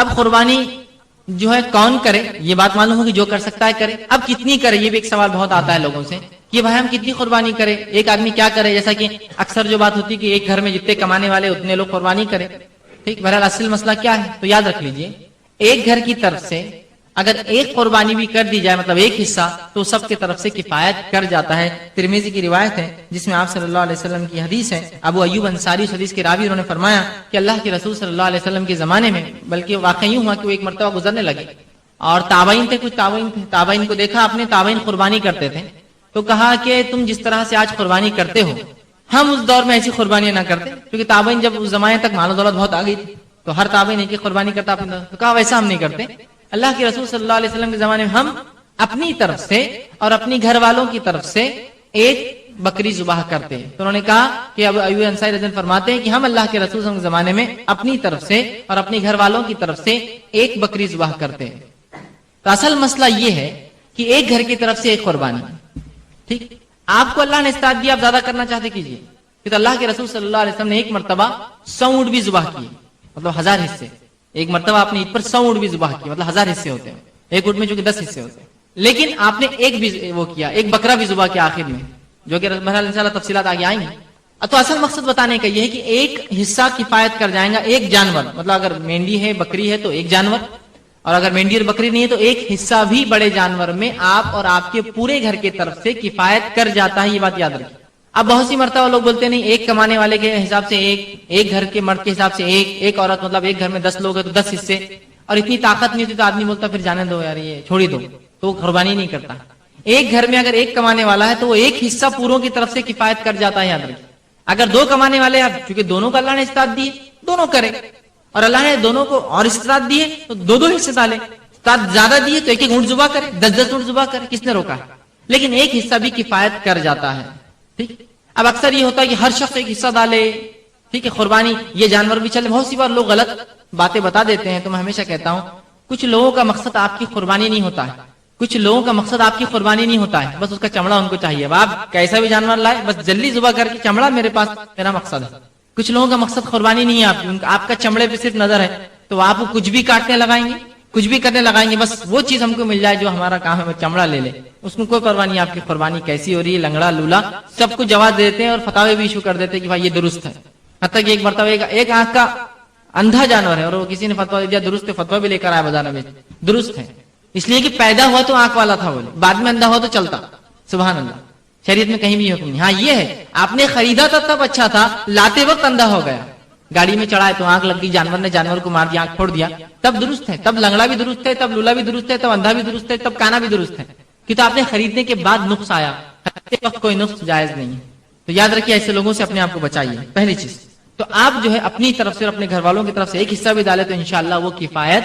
اب قربانی جو ہے کون کرے، یہ بات معلوم ہوگی جو کر سکتا ہے کرے. اب کتنی کرے، یہ بھی ایک سوال بہت آتا ہے لوگوں سے کہ بھائی ہم کتنی قربانی کرے، ایک آدمی کیا کرے. جیسا کہ اکثر جو بات ہوتی ہے کہ ایک گھر میں جتنے کمانے والے اتنے لوگ قربانی کرے. ٹھیک، بہرحال اصل مسئلہ کیا ہے تو یاد رکھ لیجئے، ایک گھر کی طرف سے اگر ایک قربانی بھی کر دی جائے، مطلب ایک حصہ، تو سب کی طرف سے کفایت کر جاتا ہے. ترمذی کی روایت ہے جس میں آپ صلی اللہ علیہ وسلم کی حدیث ہے. ابو ایوب انصاری اس حدیث کے راوی، انہوں نے فرمایا کہ اللہ کے رسول صلی اللہ علیہ وسلم کے زمانے میں، بلکہ واقعی یوں ہوا کہ وہ ایک مرتبہ گزرنے لگے اور تابعین تھے، کچھ تابعین کو دیکھا آپ نے، تابعین قربانی کرتے تھے تو کہا کہ تم جس طرح سے آج قربانی کرتے ہو ہم اس دور میں ایسی قربانیاں نہ کرتے، کیونکہ تابعین جب اس زمانے تک مال و دولت بہت آ گئی تھی تو ہر تابعین ایک قربانی کرتا اپنے، تو کہا ویسا ہم نہیں کرتے. اللہ کے رسول صلی اللہ علیہ وسلم کے زمانے میں ہم اپنی طرف سے اور اپنی گھر والوں کی طرف سے ایک بکری ذبح کرتے ہیں. تو انہوں نے کہا کہ ابو ایوب انصاری رضی اللہ عنہ فرماتے ہیں کہ ہم اللہ کے رسول صلی اللہ علیہ وسلم کے زمانے میں اپنی طرف سے اور اپنی گھر والوں کی طرف سے ایک بکری ذبح کرتے ہیں. تو اصل مسئلہ یہ ہے کہ ایک گھر کی طرف سے ایک قربانی. ٹھیک، آپ کو اللہ نے استاد دیا، آپ زیادہ کرنا چاہتے کیجئے. کہ اللہ کے رسول صلی اللہ علیہ وسلم نے ایک مرتبہ 100 اونٹ بھی ذبح کیے، مطلب 1000 حصے. ایک مرتبہ آپ نے عید پر 100 اونٹ بھی ذبح کیے، مطلب 1000 حصے ہوتے ہیں. ایک اونٹ میں چونکہ 10 حصے ہوتے ہیں، لیکن آپ نے ایک بھی وہ کیا، ایک بکرا بھی ذبح کیا آخر میں، جو کہ بہرحال انشاءاللہ تفصیلات آگے آئیں گی. تو اصل مقصد بتانے کا یہ ہے کہ ایک حصہ کفایت کر جائے گا، ایک جانور، مطلب اگر مینڈی ہے بکری ہے تو ایک جانور، اور اگر مینڈی اور بکری نہیں ہے تو ایک حصہ بھی بڑے جانور میں آپ اور آپ کے پورے گھر کی طرف سے کفایت کر جاتا ہے. یہ بات یاد رکھیے. اب بہت سی مرتبہ لوگ بولتے نہیں، ایک کمانے والے کے حساب سے ایک گھر کے مرد کے حساب سے ایک عورت، مطلب ایک گھر میں 10 لوگ ہیں تو 10 حصے، اور اتنی طاقت نہیں ہوتی تو آدمی بولتا پھر جانے دو یار، یہ چھوڑی دو، تو وہ قربانی نہیں کرتا. ایک گھر میں اگر ایک کمانے والا ہے تو وہ ایک حصہ پوروں کی طرف سے کفایت کر جاتا ہے. یاد رکھیے. اگر 2 کمانے والے ہیں، چونکہ دونوں کو اللہ نے استاد دیے، دونوں کرے، اور اللہ نے دونوں کو اور استاد دیے تو 2 حصے ڈالے. استاد زیادہ دیے تو ایک اونٹ ذبح کرے، 10 اونٹ ذبح کرے، کس نے روکا ہے؟ لیکن ایک حصہ بھی کفایت کر جاتا ہے. ٹھیک. اب اکثر یہ ہوتا ہے کہ ہر شخص ایک حصہ ڈالے. ٹھیک ہے، قربانی یہ جانور بھی چلے. بہت سی بار لوگ غلط باتیں بتا دیتے ہیں. تو میں ہمیشہ کہتا ہوں کچھ لوگوں کا مقصد آپ کی قربانی نہیں ہوتا ہے، کچھ لوگوں کا مقصد آپ کی قربانی نہیں ہوتا ہے، بس اس کا چمڑا ان کو چاہیے. اب آپ کیسا بھی جانور لائے، بس جلدی ذبح کر کے چمڑا میرے پاس، میرا مقصد ہے. کچھ لوگوں کا مقصد قربانی نہیں ہے، آپ کا چمڑے پہ صرف نظر ہے، تو آپ کو کچھ بھی کاٹنے لگائیں گے، کچھ بھی کرنے لگائیں گے، بس وہ چیز ہم کو مل جائے جو ہمارا کام ہے، وہ چمڑا لے لے. اس کو کوئی پرواہ نہیں آپ کی قربانی کیسی ہو رہی ہے، لنگڑا لولا سب کو جواب دیتے ہیں اور فتاوے بھی ایشو کر دیتے ہیں کہ بھائی یہ درست ہے. حتیٰ کہ ایک مرتبہ ایک آنکھ کا اندھا جانور ہے اور وہ کسی نے فتوا دیا درست ہے، فتوا بھی لے کر آیا بازار میں درست ہے، اس لیے کہ پیدا ہوا تو آنکھ والا تھا، بولے بعد میں اندھا ہوا تو چلتا. سبحان اللہ، شریعت میں کہیں بھی حکم نہیں. ہاں یہ ہے آپ نے خریدا تھا تب اچھا تھا، لاتے وقت اندھا ہو گیا، گاڑی میں چڑھائے تو آنکھ لگ گئی، جانور نے جانور کو مار دیا، آنکھ پھوڑ دیا، تب درست ہے. تب لنگڑا بھی درست ہے، تب لولا بھی درست ہے، تب اندھا بھی درست ہے، تب کانا بھی درست ہے. کہ تو آپ نے خریدنے کے بعد نقص آیا، خریدتے وقت کوئی نقص جائز نہیں ہے. تو یاد رکھیے ایسے لوگوں سے اپنے آپ کو بچائیے. پہلی چیز تو آپ جو ہے اپنی طرف سے اور اپنے گھر والوں کی طرف سے ایک حصہ بھی ڈالے تو انشاءاللہ وہ کفایت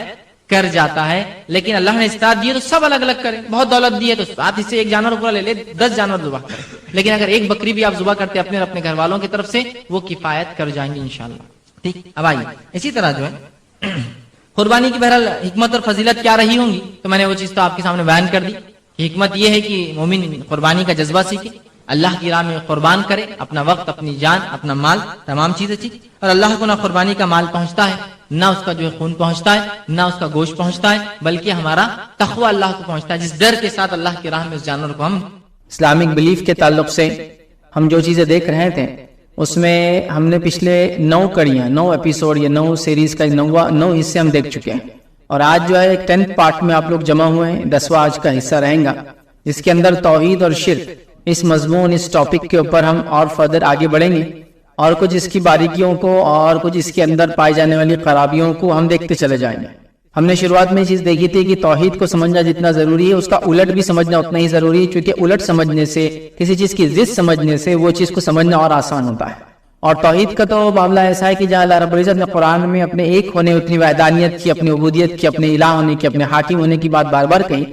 کر جاتا ہے. لیکن اللہ نے استاد دیے تو سب الگ الگ کریں. بہت دولت دی ہے تو 7 حصے ایک جانور پورا لے لے، 10 جانور ذبح کریں. لیکن اگر ایک بکری بھی آپ ذبح کرتے اپنے اور اپنے گھر والوں کی طرف سے، وہ کفایت کر جائیں گے انشاءاللہ. ٹھیک. اب آئیے اسی طرح جو ہے قربانی کی بہرحال حکمت اور فضیلت کیا رہی ہوں گی، تو میں نے وہ چیز تو آپ کے سامنے بیان کر دی. حکمت یہ ہے کہ مومن قربانی کا جذبہ سیکھے، اللہ کی راہ میں قربان کرے، اپنا وقت، اپنی جان، اپنا مال، تمام چیزیں سیکھے. اور اللہ کو نہ قربانی کا مال پہنچتا ہے، نہ اس کا جو ہے خون پہنچتا ہے، نہ اس کا گوشت پہنچتا ہے، بلکہ ہمارا تقوی اللہ کو پہنچتا ہے، جس ڈر کے ساتھ اللہ کی راہ میں اس جانور کو ہم. اسلامک بلیف کے تعلق سے ہم جو چیزیں دیکھ رہے تھے اس میں ہم نے پچھلے 9 کڑیاں، 9 ایپیسوڈ یا 9 سیریز کا 9 حصے ہم دیکھ چکے ہیں. اور آج جو ہے 10th پارٹ میں آپ لوگ جمع ہوئے ہیں. 10واں آج کا حصہ رہیں گا، جس کے اندر توحید اور شرک، اس مضمون، اس ٹاپک کے اوپر ہم اور فردر آگے بڑھیں گے، اور کچھ اس کی باریکیوں کو اور کچھ اس کے اندر پائی جانے والی خرابیوں کو ہم دیکھتے چلے جائیں گے. ہم نے شروعات میں یہ چیز دیکھی تھی کہ توحید کو سمجھنا جتنا ضروری ہے، اس کا الٹ بھی سمجھنا اتنا ہی ضروری ہے، کیونکہ الٹ سمجھنے سے، کسی چیز کی ضد سمجھنے سے وہ چیز کو سمجھنا اور آسان ہوتا ہے. اور توحید کا تو معاملہ ایسا ہے کہ جہاں اللہ رب العزت نے قرآن میں اپنے ایک ہونے، اپنی وحدانیت کی، اپنی عبودیت کی، اپنے الہ ہونے کی، اپنے حاکم ہونے کی بات بار بار کہی،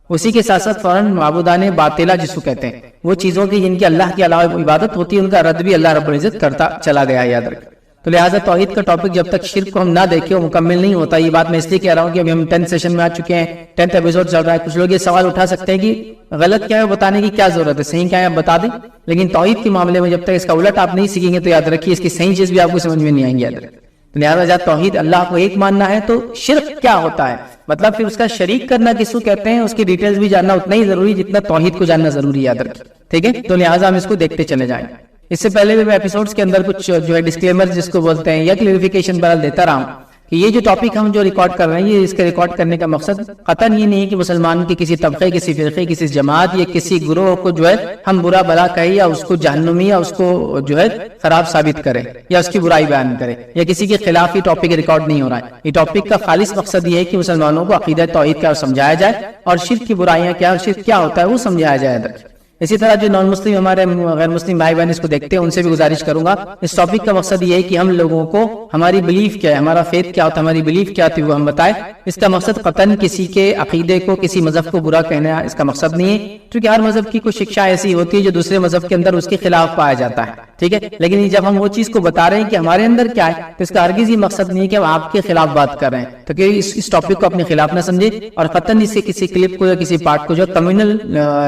اسی کے ساتھ ساتھ فوراً معبودان باطلہ جس کو کہتے ہیں، وہ چیزوں کی جن کی اللہ کے علاوہ عبادت ہوتی ہے، ان کا رد بھی اللہ رب العزت کرتا چلا گیا. یاد رکھ. تو لہٰذا توحید کا ٹاپک جب تک شرک کو ہم نہ دیکھیں وہ مکمل نہیں ہوتا. یہ بات میں اس لیے کہہ رہا ہوں کہ ابھی ہم 10th سیشن میں آ چکے ہیں، 10th ایپیسوڈ چل رہا ہے. کچھ لوگ یہ سوال اٹھا سکتے ہیں کہ غلط کیا ہے بتانے کی کیا ضرورت ہے، صحیح کیا ہے آپ بتا دیں. لیکن توحید کے معاملے میں جب تک اس کا الٹ آپ نہیں سیکھیں گے تو یاد رکھیے اس کی صحیح چیز بھی آپ کو سمجھ میں نہیں آئیں گے. یاد رکھیں تو لہٰذا جب توحید اللہ کو ایک ماننا ہے تو شرک کیا ہوتا ہے، مطلب پھر اس کا شریک کرنا کس کو کہتے ہیں، اس کی ڈیٹیلز بھی جاننا اتنا ہی ضروری جتنا توحید کو جاننا ضروری ہے، یاد رکھیں، ٹھیک ہے؟ تو لہٰذا ہم اس کو دیکھتے چلے جائیں۔ اس سے پہلے بھی میں ایپیسوڈز کے اندر کچھ جو ہے ڈسکلیمر جس کو بولتے ہیں یا کلیریفیکیشن برحال دیتا رہا ہوں کہ یہ جو ٹاپک ہم جو ریکارڈ کر رہے ہیں، یہ اس کے ریکارڈ کرنے کا مقصد قطعاً یہ نہیں ہے کہ مسلمان کے کسی طبقے، کسی فرقے، کسی جماعت یا کسی گروہ کو جو ہے ہم برا بلا کہیں یا اس کو جہنمی یا اس کو جو ہے خراب ثابت کرے یا اس کی برائی بیان کرے یا کسی کے خلاف یہ ٹاپک ریکارڈ نہیں ہو رہا ہے۔ یہ ٹاپک کا خالص مقصد یہ ہے کہ مسلمانوں کو عقیدہ توحید کا سمجھایا جائے اور شرک کی برائیاں کیا اور شرک کیا ہوتا ہے وہ سمجھایا جائے۔ اسی طرح جو نان مسلم ہمارے غیر مسلم بھائی بہن اس کو دیکھتے ہیں ان سے بھی گزارش کروں گا، اس ٹاپک کا مقصد یہ ہے کہ ہم لوگوں کو ہماری بلیف کیا ہے، ہمارا فیتھ کیا ہوتا ہے، ہماری بلیف کیا ہوتی ہے وہ ہم بتائیں۔ اس کا مقصد قطعاً کسی کے عقیدے کو، کسی مذہب کو برا کہنا اس کا مقصد نہیں ہے، کیونکہ ہر مذہب کی کوئی شکشا ایسی ہوتی ہے جو دوسرے مذہب کے اندر اس کے خلاف پایا جاتا ہے، ٹھیک ہے؟ لیکن جب ہم وہ چیز کو بتا رہے ہیں کہ ہمارے اندر کیا ہے تو اس کا ہرگز یہ مقصد نہیں ہے کہ ہم آپ کے خلاف بات کر رہے ہیں، تو کہ اس ٹاپک کو اپنے خلاف نہ سمجھے اور قطعاً اس سے کسی کلپ کو یا کسی پارٹ کو جو کمیونل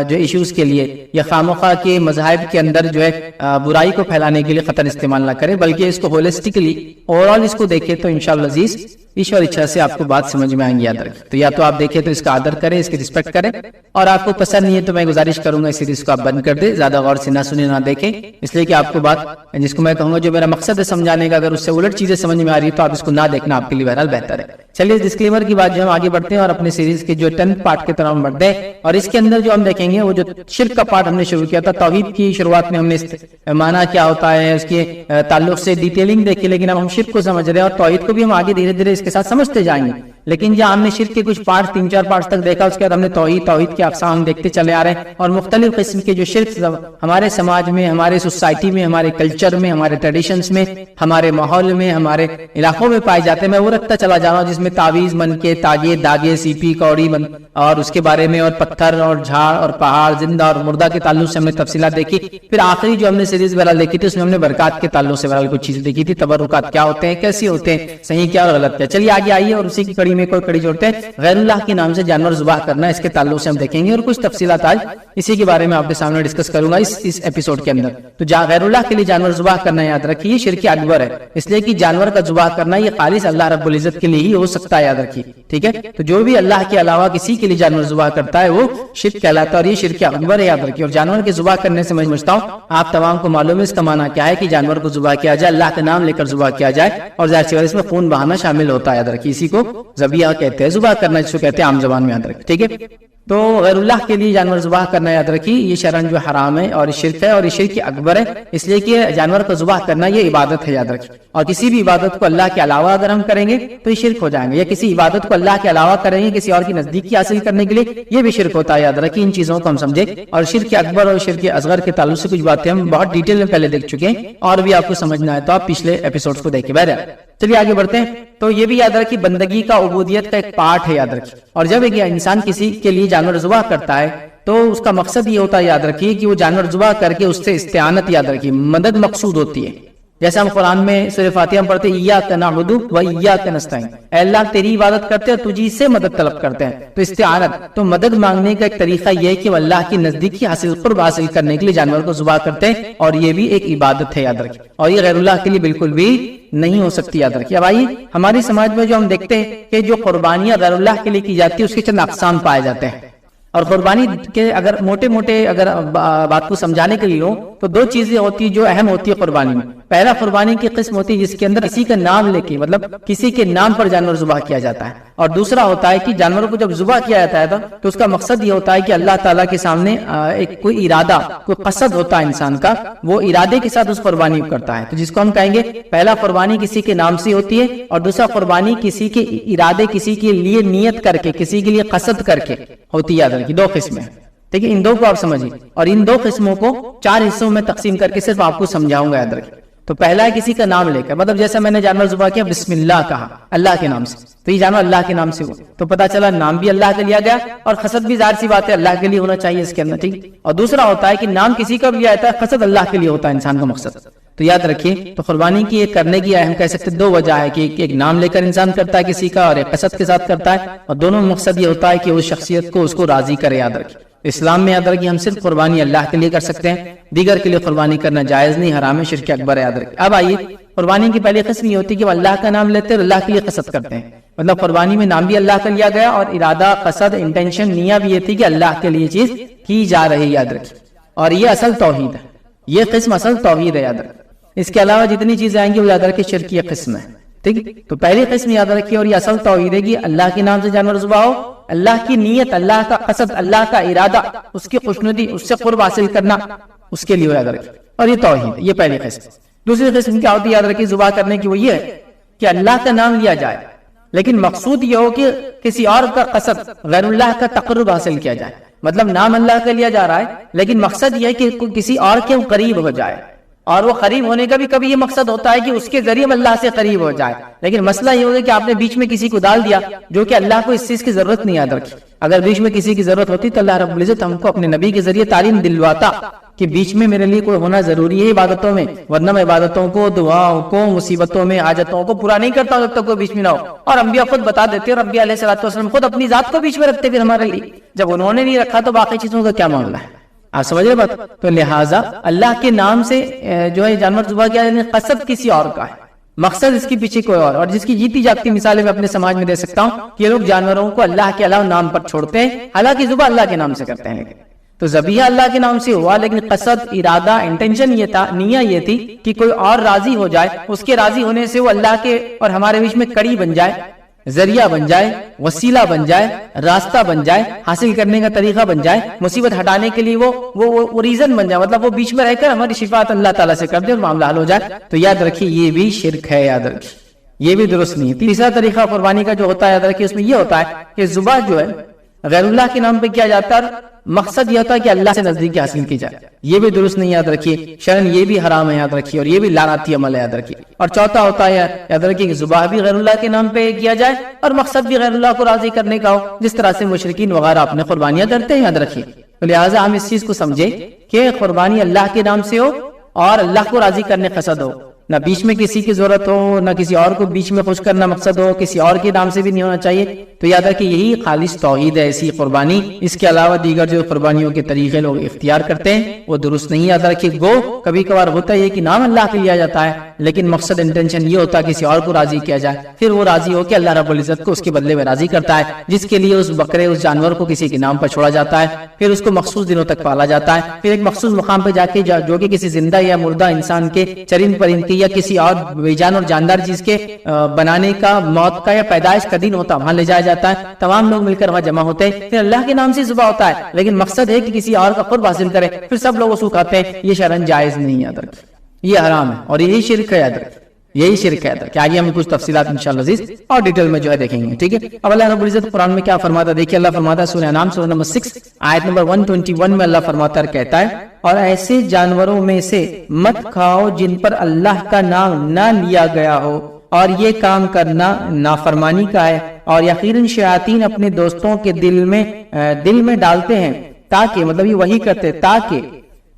جو ایشوز کے لیے یا خامخواہ کے مذاہب کے اندر جو ہے برائی کو پھیلانے کے لیے قطعاً استعمال نہ کریں، بلکہ اس کو ہولسٹکلی اوور آل اس کو دیکھیں تو انشاءاللہ عزیز ایشور اچھا سے آپ کو بات سمجھ میں آئیں گی، یاد رکھیں۔ تو یا تو آپ دیکھیں تو اس کا آدر کریں، اس کی رسپیکٹ کریں، اور آپ کو پسند نہیں ہے تو میں گزارش کروں گا اس سیریز کو آپ بند کر دیں، زیادہ غور سے نہ سنیں نہ دیکھیں، اس لیے کہ آپ کو بات جس کو میں کہوں گا جو میرا مقصد ہے سمجھانے کا، اگر اس سے الٹ چیزیں سمجھ میں آ رہی ہے تو آپ اس کو نہ دیکھنا آپ کے لیے بہرحال بہتر ہے۔ چلیے اس ڈسکلیمر کی بات جو ہم آگے بڑھتے ہیں اور اپنے سیریز کے جو 10 پارٹ کی طرف ہم بڑھتے ہیں، اور اس کے اندر جو ہم دیکھیں گے وہ جو شرک کا پارٹ ہم نے شروع کیا تھا، توحید کی شروعات میں ہم نے معنی کیا ہوتا ہے اس کے تعلق سے ڈیٹیلنگ دیکھی، لیکن اب ہم شرک کو سمجھ رہے ہیں اور توحید کو بھی ہم آگے دھیرے دھیرے اس کے ساتھ سمجھتے جائیں گے۔ لیکن جہاں ہم نے شرک کے کچھ پارٹ 3-4 پارٹس تک دیکھا، اس کے بعد ہم نے توحید کے اقسام دیکھتے چلے آ رہے ہیں، اور مختلف قسم کے جو شرک ہمارے سماج میں، ہمارے سوسائٹی میں، ہمارے کلچر میں، ہمارے ٹریڈیشنز میں، ہمارے ماحول میں، ہمارے علاقوں میں پائے جاتے ہیں، میں وہ رکھتا چلا جا رہا ہوں، جس میں تعویذ من کے، تاجے داغے، سیپی کوڑی اور اس کے بارے میں، اور پتھر اور جھاڑ اور پہاڑ، زندہ اور مردہ کے تعلق سے ہم نے تفصیلات دیکھی۔ پھر آخری جو ہم نے سیریز بہرحال دیکھی تھی اس میں ہم نے برکات کے تعلق سے بہرحال کچھ چیزیں دیکھی تھی، تبرکات کیا ہوتے ہیں، کیسے ہوتے ہیں، صحیح کیا اور غلط کیا۔ چلیے آگے آئیے اور اسی کی کڑی میں کوئی کڑی جوڑتے ہیں، غیر اللہ کے نام سے جانور ذبح کرنا، اس کے تعلق سے ہم دیکھیں گے اور کچھ تفصیلات آج اسی کے بارے میں آپ کے سامنے ڈسکس کروں گا اس ایپیسوڈ کے اندر۔ تو غیر اللہ کے لیے جانور ذبح کرنا یاد رکھیے شرک اکبر ہے، اس لیے کہ جانور کا ذبح کرنا یہ خالص اللہ رب العزت کے لیے ہی ہو سکتا ہے، یاد رکھیے، ٹھیک ہے؟ تو جو بھی اللہ کے علاوہ کسی کے لیے جانور ذبح کرتا ہے وہ شرک کہلاتا ہے اور یہ شرک اکبر ہے، یاد رکھیے۔ اور جانور کے ذبح کرنے سے میں سمجھتا ہوں آپ تمام کو معلوم ہے اس کا معنی کیا ہے کہ جانور کو ذبح کیا جائے، اللہ کا نام لے کر ذبح کیا جائے، اور ظاہر سی بات اس میں خون بہانا شامل ہوتا ہے، یاد رکھیے۔ اسی کو ذبیحہ کہتے ہیں، ذبح کرنا جس کو کہتے ہیں عام زبان میں، یاد رکھیے، ٹھیک ہے؟ تو غیر اللہ کے لیے جانور ذبح کرنا یاد رکھیے یہ شرعاً جو حرام ہے اور شرک ہے، اور یہ شرک اکبر ہے، اس لیے کہ جانور کو ذبح کرنا یہ عبادت ہے، یاد رکھیے۔ اور کسی بھی عبادت کو اللہ کے علاوہ اگر ہم کریں گے تو یہ شرک ہو جائیں گے، یا کسی عبادت کو اللہ کے علاوہ کریں گے کسی اور کی نزدیکی حاصل کرنے کے لیے یہ بھی شرک ہوتا ہے، یاد رکھیے۔ ان چیزوں کو ہم سمجھے، اور شرک اکبر اور شرک اصغر کے تعلق سے کچھ باتیں ہم بہت ڈیٹیل میں پہلے دیکھ چکے ہیں، اور بھی آپ کو سمجھنا ہے تو آپ پچھلے ایپیسوڈز کو دیکھیں۔ بہرحال چلیے آگے بڑھتے ہیں۔ تو یہ بھی یاد رکھیے بندگی کا، عبودیت کا ایک پارٹ ہے، یاد رکھیے۔ اور جب ایک انسان کسی کے لیے جانور ذبح کرتا ہے تو اس کا مقصد یہ ہوتا ہے، یاد رکھیے، کہ وہ جانور ذبح کر کے اس سے استعانت، یاد رکھیے، مدد مقصود ہوتی ہے۔ جیسے ہم قرآن میں سورہ فاتحہ ہم پڑھتے ہیں ایاک نعبد و ایاک نستعین، اے اللہ تیری عبادت کرتے ہیں اور تجھی سے مدد طلب کرتے ہیں۔ تو استعانت، تو مدد مانگنے کا ایک طریقہ یہ ہے کہ وہ اللہ کی نزدیکی حاصل، قرب حاصل کرنے کے لیے جانور کو ذبح کرتے ہیں، اور یہ بھی ایک عبادت ہے، یاد رکھیے، اور یہ غیر اللہ کے لیے بالکل بھی نہیں ہو سکتی، یاد رکھیے۔ اب آئیے ہمارے سماج میں جو ہم دیکھتے ہیں کہ جو قربانیاں غیر اللہ کے لیے کی جاتی ہے اس کے چند اقسام پائے جاتے ہیں، اور قربانی کے اگر موٹے اگر بات کو سمجھانے کے لیے لوں تو دو چیزیں ہوتی جو اہم ہوتی ہے قربانی میں۔ پہلا قربانی کی قسم ہوتی ہے جس کے اندر کسی کا نام لے کے، مطلب کسی کے نام پر جانور ذبح کیا جاتا ہے، اور دوسرا ہوتا ہے کہ جانور کو جب ذبح کیا جاتا ہے تو اس کا مقصد یہ ہوتا ہے کہ اللہ تعالیٰ کے سامنے ایک کوئی ارادہ، کوئی قصد ہوتا ہے انسان کا، وہ ارادے کے ساتھ اس قربانی کو کرتا ہے، تو جس کو ہم کہیں گے پہلا قربانی کسی کے نام سے ہوتی ہے، اور دوسرا قربانی کسی کے ارادے، کسی کے لیے نیت کر کے، کسی کے لیے قصد کر کے ہوتی ہے، یاد رکھیے۔ دو قسمیں، ٹھیک ہے، ان دو کو آپ سمجھیے، اور ان دو قسموں کو 4 حصوں میں تقسیم کر کے صرف آپ کو سمجھاؤں گا، یاد رکھیے۔ تو پہلا ہے کسی کا نام لے کر، مطلب جیسے میں نے جانور ذبح کیا، بسم اللہ کہا، اللہ کے نام سے، تو یہ جانور اللہ کے نام سے ہوا، تو پتا چلا نام بھی اللہ کا لیا گیا، اور قصد بھی ظاہر سی بات ہے اللہ کے لیے ہونا چاہیے اس کے اندر، ٹھیک۔ اور دوسرا ہوتا ہے کہ نام کسی کا بھی لیا جاتا ہے، قصد اللہ کے لیے ہوتا ہے انسان کا مقصد۔ تو یاد رکھیے، تو قربانی کی ایک کرنے کی ہم کہہ سکتے 2 وجہ ہے کہ ایک نام لے کر انسان کرتا ہے کسی کا، اور ایک قصد کے ساتھ کرتا ہے، اور دونوں مقصد یہ ہوتا ہے کہ اس شخصیت کو، اس کو راضی کرے، یاد رکھیے۔ اسلام میں یاد رکھیے ہم صرف قربانی اللہ کے لیے کر سکتے ہیں، دیگر کے لیے قربانی کرنا جائز نہیں، حرام ہے، شرک اکبر ہے، یاد رکھیے۔ اب آئیے قربانی کی پہلی قسم یہ ہوتی ہے کہ وہ اللہ کا نام لیتے اور اللہ کے لیے قصد کرتے ہیں. مطلب قربانی میں نام بھی اللہ کا لیا گیا اور ارادہ، قصد، انٹینشن، نیہ بھی یہ تھی کہ اللہ کے لیے چیز کی جا رہی. یاد رکھیے، اور یہ اصل توحید ہے، یہ قسم اصل توحید ہے. یاد رکھیے، اس کے علاوہ جتنی چیزیں آئیں گی وہ یاد رکھیے شرکیہ قسم ہے. ٹھیک ہے، تو پہلی قسم یاد رکھیے اور یہ اصل توحید ہے کہ اللہ کے نام سے جانور ذبح ہو، اللہ کی نیت، اللہ کا قصد، اللہ کا ارادہ، اس کی خوشنودی، اس سے قرب حاصل کرنا، اس کے لیے یاد رکھیے، اور یہ توحید ہے. یہ پہلی قسم. دوسری قسم کیا ہوتی ہے یاد رکھیے ذبح کرنے کی؟ وہ یہ ہے کہ اللہ کا نام لیا جائے لیکن مقصود یہ ہو کہ کسی اور کا قصد، غیر اللہ کا تقرب حاصل کیا جائے. مطلب نام اللہ کا لیا جا رہا ہے لیکن مقصد یہ ہے کہ کسی اور کے قریب ہو جائے، اور وہ قریب ہونے کا بھی کبھی یہ مقصد ہوتا ہے کہ اس کے ذریعے اللہ سے قریب ہو جائے. لیکن مسئلہ یہ ہوگا کہ آپ نے بیچ میں کسی کو ڈال دیا جو کہ اللہ کو اس چیز کی ضرورت نہیں. یاد رکھی، اگر بیچ میں کسی کی ضرورت ہوتی تو اللہ رب العزت ہم کو اپنے نبی کے ذریعے تعلیم دلواتا کہ بیچ میں میرے لیے کوئی ہونا ضروری ہے عبادتوں میں، ورنہ میں عبادتوں کو، دعاؤں کو، مصیبتوں میں، حاجتوں کو پورا نہیں کرتا جب تک کوئی بیچ میں نہ ہو. اور انبیاء خود بتا دیتے، اور انبیاء علیہ الصلوۃ والسلام خود اپنی ذات کو بیچ میں رکھتے پھر ہمارے لیے. جب انہوں نے نہیں رکھا تو باقی چیزوں کا کیا معاملہ ہے؟ آپ سمجھ رہے بات؟ تو لہٰذا اللہ کے نام سے جو ہے جانور ذبح کیا یعنی قصد کسی اور کا ہے، مقصد اس کے پیچھے کوئی اور جس کی جیتی جاگتی مثالیں میں اپنے سماج میں دے سکتا ہوں کہ یہ لوگ جانوروں کو اللہ کے علاوہ نام پر چھوڑتے ہیں، حالانکہ ذبح اللہ کے نام سے کرتے ہیں. لیکن تو ذبیحہ اللہ کے نام سے ہوا لیکن قصد، ارادہ، انٹینشن یہ تھا، نیہ یہ تھی کہ کوئی اور راضی ہو جائے، اس کے راضی ہونے سے وہ اللہ کے اور ہمارے بیچ میں کڑی بن جائے، ذریعہ بن جائے، وسیلہ بن جائے، راستہ بن جائے، حاصل کرنے کا طریقہ بن جائے، مصیبت ہٹانے کے لیے وہ ریزن بن جائے. مطلب وہ بیچ میں رہ کر ہماری شفاعت اللہ تعالیٰ سے کر دے اور معاملہ حل ہو جائے. تو یاد رکھیے یہ بھی شرک ہے. یاد رکھیے یہ بھی درست نہیں ہے. تیسرا طریقہ قربانی کا جو ہوتا ہے یاد رکھیے اس میں یہ ہوتا ہے کہ ذبح جو ہے غیر اللہ کے نام پہ کیا جاتا ہے، مقصد یہ ہوتا ہے کہ اللہ سے نزدیکی حاصل کی جائے. یہ بھی درست نہیں. یاد رکھیے شرعاً یہ بھی حرام ہے. یاد رکھیے، اور یہ بھی لعنتی عمل ہے. یاد رکھیے. اور چوتھا ہوتا ہے یاد رکھیے کہ ذبح بھی غیر اللہ کے نام پہ کیا جائے اور مقصد بھی غیر اللہ کو راضی کرنے کا ہو، جس طرح سے مشرکین وغیرہ اپنے قربانیاں کرتے ہیں. یاد رکھیے. تو لہٰذا ہم اس چیز کو سمجھیں کہ قربانی اللہ کے نام سے ہو اور اللہ کو راضی کرنے قصد ہو، نہ بیچ میں کسی کی ضرورت ہو، نہ کسی اور کو بیچ میں خوش کرنا مقصد ہو، کسی اور کے نام سے بھی نہیں ہونا چاہیے. تو یاد رکھیں یہی خالص توحید ہے ایسی قربانی. اس کے علاوہ دیگر جو قربانیوں کے طریقے لوگ اختیار کرتے ہیں وہ درست نہیں. یاد رکھیے گو کبھی کبھار ہوتا ہے کہ نام اللہ کے لیا جاتا ہے لیکن مقصد انٹینشن یہ ہوتا ہے کسی اور کو راضی کیا جائے، پھر وہ راضی ہو کہ اللہ رب العزت کو اس کے بدلے میں راضی کرتا ہے، جس کے لیے اس بکرے، اس جانور کو کسی کے نام پر چھوڑا جاتا ہے، پھر اس کو مخصوص دنوں تک پالا جاتا ہے، پھر ایک مخصوص مقام پہ جا کے جو کہ کسی زندہ یا مردہ انسان کے، چرند پرند کے یا کسی اور بے جان اور جاندار چیز کے بنانے کا، موت کا یا پیدائش کا دن ہوتا ہے، وہاں لے جایا جاتا ہے. تمام لوگ مل کر وہاں جمع ہوتے ہیں، پھر اللہ کے نام سے ذبح ہوتا ہے لیکن مقصد ہے کہ کسی اور کا قرب حاصل کرے، پھر سب لوگ اس کو کھاتے ہیں. یہ شرعاً جائز نہیں. یاد رکھیں یہ حرام ہے اور یہی شرک ہے. یاد رکھیں یہی شرک ہے. کہ آگے ہم کچھ تفصیلات انشاءاللہ عزیز اور ڈیٹیل میں جو ہے دیکھیں گے. ٹھیک ہے. اب اللہ رب العزت قرآن میں کیا فرماتا ہے دیکھیے. اللہ فرماتا ہے سورہ انعام سورہ نمبر 6 آیت نمبر 121 میں اللہ فرماتا ہے کہتا ہے اور ایسے جانوروں میں سے مت کھاؤ جن پر اللہ کا نام نہ لیا گیا ہو اور یہ کام کرنا نافرمانی کا ہے، اور یقیناً شیاطین اپنے دوستوں کے دل میں ڈالتے ہیں تاکہ مطلب یہ وہی کرتے تاکہ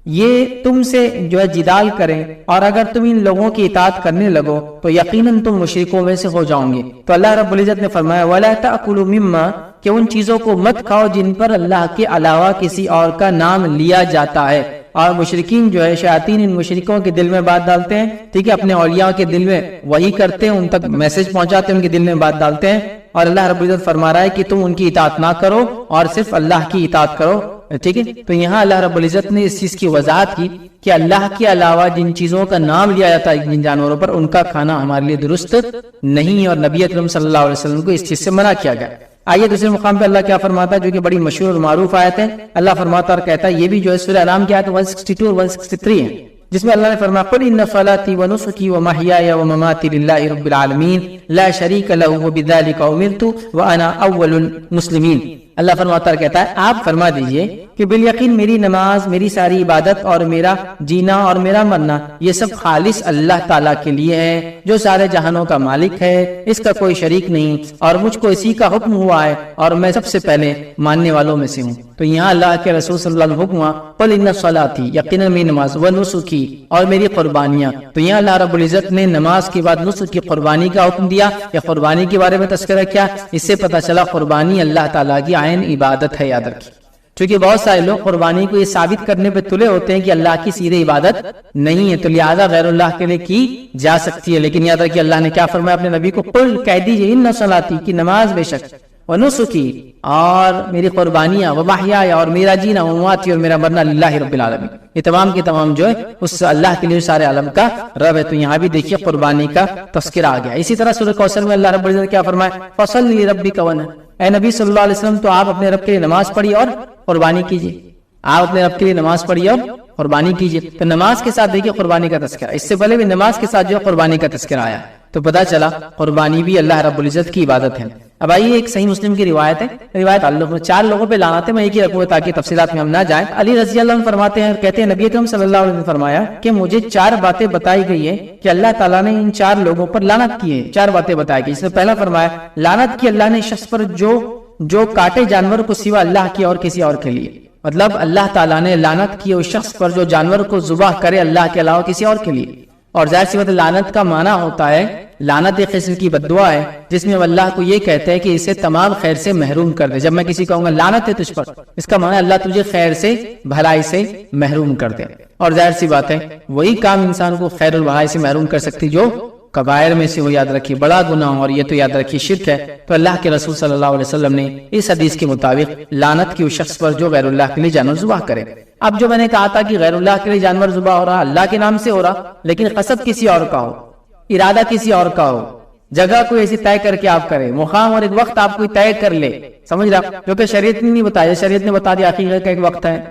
یہ تم سے جو ہے جدال کریں، اور اگر تم ان لوگوں کی اطاعت کرنے لگو تو یقیناً تم مشرکوں میں سے ہو جاؤ گے. تو اللہ رب العزت نے فرمایا وَلَا تَأْكُلُوا مِمَّا کہ ان چیزوں کو مت کھاؤ جن پر اللہ کے علاوہ کسی اور کا نام لیا جاتا ہے. اور مشرکین جو ہے شیاطین ان مشرکوں کے دل میں بات ڈالتے ہیں. ٹھیک ہے. اپنے اولیاء کے دل میں وہی کرتے ہیں، ان تک میسج پہنچاتے ہیں، ان کے دل میں بات ڈالتے ہیں. اور اللہ رب العزت فرما رہا ہے کہ تم ان کی اطاعت نہ کرو اور صرف اللہ کی اطاعت کرو. ٹھیک ہے. تو یہاں اللہ رب العزت نے اس چیز کی وضاحت کی کہ اللہ کے علاوہ جن چیزوں کا نام لیا جاتا ہے جن جانوروں پر، ان کا کھانا ہمارے لیے درست نہیں، اور نبی اکرم صلی اللہ علیہ وسلم کو اس چیز سے منع کیا گیا. آئیے دوسرے مقام پہ اللہ کیا فرماتا ہے جو کہ بڑی مشہور اور معروف آیت ہے. اللہ فرماتا اور کہتا ہے، یہ بھی جو ہے سورہ انعام کی آیت 162 اور 163 ہے، جس میں اللہ نے فرمایا قل ان صلاتي ونسكي ومحياي ومماتي لله رب العالمين لا شريك له وبذلك امرت وانا اول المسلمين. اللہ فرماتا ہے کہتا ہے آپ فرما دیجئے کہ بالیقین میری نماز، میری ساری عبادت اور میرا جینا اور میرا مرنا یہ سب خالص اللہ تعالیٰ کے لیے ہے جو سارے جہانوں کا مالک ہے، اس کا کوئی شریک نہیں، اور مجھ کو اسی کا حکم ہوا ہے اور میں سب سے پہلے ماننے والوں میں سے ہوں. تو یہاں اللہ کے رسول صلی اللہ علیہ وسلم حکم ہوا قل ان صلاتي یقینا میری نماز، ونسکی اور میری قربانیاں. تو یہاں اللہ رب العزت نے نماز کے بعد نسک کی قربانی کا حکم دیا یا قربانی کے بارے میں تذکرہ کیا. اس سے پتہ چلا قربانی اللہ تعالیٰ کی عین عبادت ہے. یاد رکھیے چونکہ بہت سارے لوگ قربانی کو یہ ثابت کرنے پہ تلے ہوتے ہیں کہ اللہ کی سیدھی عبادت نہیں ہے، تو لہٰذا غیر اللہ کے لیے کی جا سکتی ہے، لیکن یاد رکھیے اللہ نے کیا فرمایا اپنے نبی کو، قل کہہ دیجیے ان صلاتی کی نماز بے شک، ونسکی اور میری قربانیاں، ومحیایا اور میرا جینا، ومماتی اور میرا مرنا، للہ رب العالمین، یہ تمام کے تمام جو ہے اس اللہ کے لیے سارے عالم کا رب ہے۔ تو یہاں بھی دیکھیے قربانی کا تذکرہ آ گیا۔ اسی طرح سورہ کوثر میں اللہ رب العزت کیا فرمایا، فصلی لربک وانحر، اے نبی صلی اللہ علیہ وسلم تو آپ اپنے رب کے لیے نماز پڑھیے اور قربانی کیجیے، آپ اپنے رب کے لیے نماز پڑھیے اور قربانی کیجیے۔ تو نماز کے ساتھ دیکھیے قربانی کا تذکرہ، اس سے پہلے بھی نماز کے ساتھ جو ہے قربانی کا تذکرہ آیا، تو پتہ چلا قربانی بھی اللہ رب العزت کی عبادت ہے۔ اب آئیے ایک صحیح مسلم کی روایت ہے، روایت چار لوگوں پہ لعنت ہے، میں ایک ہی رکھوں تاکہ تفصیلات میں ہم نہ جائیں۔ علی رضی اللہ عنہ فرماتے ہیں، کہتے ہیں نبی اکرم صلی اللہ علیہ وسلم نے فرمایا کہ مجھے 4 باتیں بتائی گئی ہے کہ اللہ تعالیٰ نے ان 4 لوگوں پر لعنت کی ہے۔ 4 باتیں بتائی گئی، اس میں پہلا فرمایا لعنت کی اللہ نے شخص پر جو کاٹے جانور کو سوا اللہ کی اور کسی اور کے لیے، مطلب اللہ تعالیٰ نے لعنت کی اس شخص پر جو جانور کو ذبح کرے اللہ کے علاوہ کسی اور کے لیے۔ اور ظاہر سی بات ہے لعنت کا معنی ہوتا ہے، لعنت ایک قسم کی بد دعا ہے جس میں اللہ کو یہ کہتے ہیں کہ اسے تمام خیر سے محروم کر دے۔ جب میں کسی کہوں گا لعنت ہے تجھ پر، اس کا معنی اللہ تجھے خیر سے بھلائی سے محروم کر دے۔ اور ظاہر سی بات ہے وہی کام انسان کو خیر اور بھلائی سے محروم کر سکتی جو کبائر میں سے وہ یاد رکھیے بڑا گناہ، اور یہ تو یاد رکھیے شرک ہے۔ تو اللہ کے رسول صلی اللہ علیہ وسلم نے اس حدیث کے مطابق لعنت کی اس شخص پر جو غیر اللہ کے لیے جانور ذبح کرے۔ اب جو میں نے کہا تھا کہ غیر اللہ کے لیے جانور ذبح ہو رہا، اللہ کے نام سے ہو رہا، لیکن قصد کسی اور کا ہو، ارادہ کسی اور کا ہو، جگہ کوئی ایسی طے کر کے آپ کریں، مقام اور ایک وقت آپ کوئی طے کر لے، سمجھ رہا، جو کہ شریعت نے نہیں بتایا، شریعت نے بتا دیا عقیقہ کا ایک وقت ہے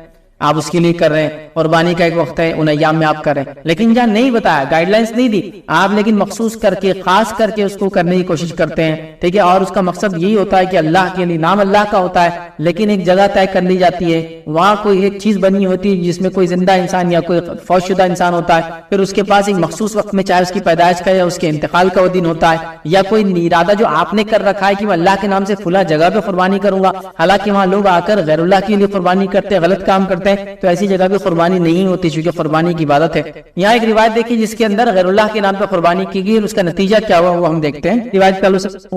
آپ اس کے لیے کر رہے ہیں، قربانی کا ایک وقت ہے ان ایام میں آپ کر رہے ہیں، لیکن جہاں نہیں بتایا، گائیڈ لائنز نہیں دی آپ، لیکن مخصوص کر کے خاص کر کے اس کو کرنے کی کوشش کرتے ہیں، ٹھیک ہے، اور اس کا مقصد یہی ہوتا ہے کہ اللہ کے لیے، نام اللہ کا ہوتا ہے، لیکن ایک جگہ طے کر لی جاتی ہے، وہاں کوئی ایک چیز بنی ہوتی ہے جس میں کوئی زندہ انسان یا کوئی فوت شدہ انسان ہوتا ہے، پھر اس کے پاس ایک مخصوص وقت میں چاہے اس کی پیدائش کا یا اس کے انتقال کا وہ دن ہوتا ہے، یا کوئی ارادہ جو آپ نے کر رکھا ہے کہ میں اللہ کے نام سے فلاں جگہ پہ قربانی کروں گا، حالانکہ وہاں لوگ آ کر غیر اللہ کے لیے قربانی کرتے ہیں، غلط کام کرتے ہیں، تو ایسی جگہ قربانی نہیں ہوتی، چونکہ قربانی کی عبادت ہے۔ یہاں ایک روایت دیکھیے جس کے اندر غیر اللہ کے نام پر قربانی کی گئی اور اس کا نتیجہ کیا ہوا وہ ہم دیکھتے ہیں۔ روایت کا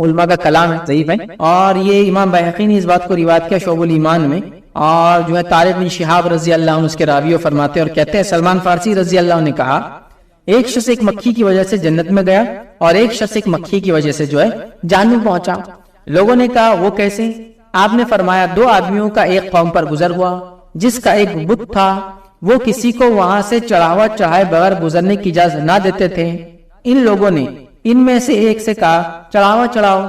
علماء کا کلام ہے، ضعیف ہے، اور یہ امام بیہقی نے اس بات کو روایت کیا شعب الایمان میں، اور جو ہے طارق بن شہاب رضی اللہ عنہ اس کے راوی فرماتے ہیں اور کہتے ہیں سلمان فارسی رضی اللہ عنہ نے کہا ایک شخص ایک مکھی کی وجہ سے جنت میں گیا اور ایک شخص ایک مکھی کی وجہ سے جو ہے جہنم پہنچا۔ لوگوں نے کہا وہ کیسے؟ آپ نے فرمایا 2 آدمیوں کا ایک قوم پر گزر ہوا جس کا ایک بت تھا، وہ کسی کو وہاں سے چڑھاوا چڑھائے بغیر گزرنے کی اجازت نہ دیتے تھے۔ ان لوگوں نے ان میں سے ایک سے کہا چڑھاوا چڑھاؤ،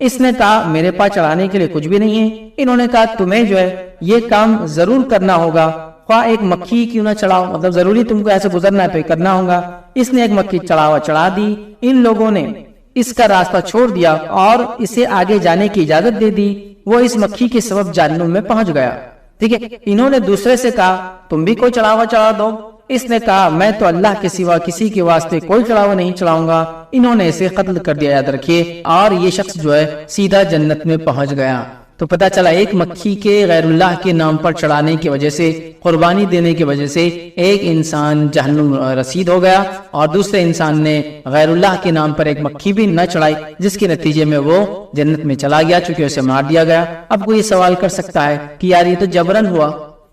اس نے کہا میرے پاس چڑھانے کے لیے کچھ بھی نہیں ہے۔ انہوں نے کہا تمہیں جو ہے یہ کام ضرور کرنا ہوگا، خواہ ایک مکھی کیوں نہ چڑھاؤ، مطلب ضروری تم کو ایسے گزرنا ہے تو یہ کرنا ہوگا۔ اس نے ایک مکھی چڑھاوا چڑھا دی، ان لوگوں نے اس کا راستہ چھوڑ دیا اور اسے آگے جانے کی اجازت دے دی، وہ اس مکھی کے سبب جہنم میں پہنچ گیا۔ ٹھیک ہے، انہوں نے دوسرے سے کہا تم بھی کوئی چڑھاوا چڑھا دو، اس نے کہا میں تو اللہ کے سوا کسی کے واسطے کوئی چڑھاوا نہیں چڑھاؤں گا، انہوں نے اسے قتل کر دیا، یاد رکھیے، اور یہ شخص جو ہے سیدھا جنت میں پہنچ گیا۔ تو پتہ چلا ایک مکھی کے غیر اللہ کے نام پر چڑھانے کی وجہ سے، قربانی دینے کی وجہ سے ایک انسان جہنم رسید ہو گیا، اور دوسرے انسان نے غیر اللہ کے نام پر ایک مکھی بھی نہ چڑھائی جس کے نتیجے میں وہ جنت میں چلا گیا چونکہ اسے مار دیا گیا۔ اب کوئی یہ سوال کر سکتا ہے کہ یار یہ تو جبرن ہوا،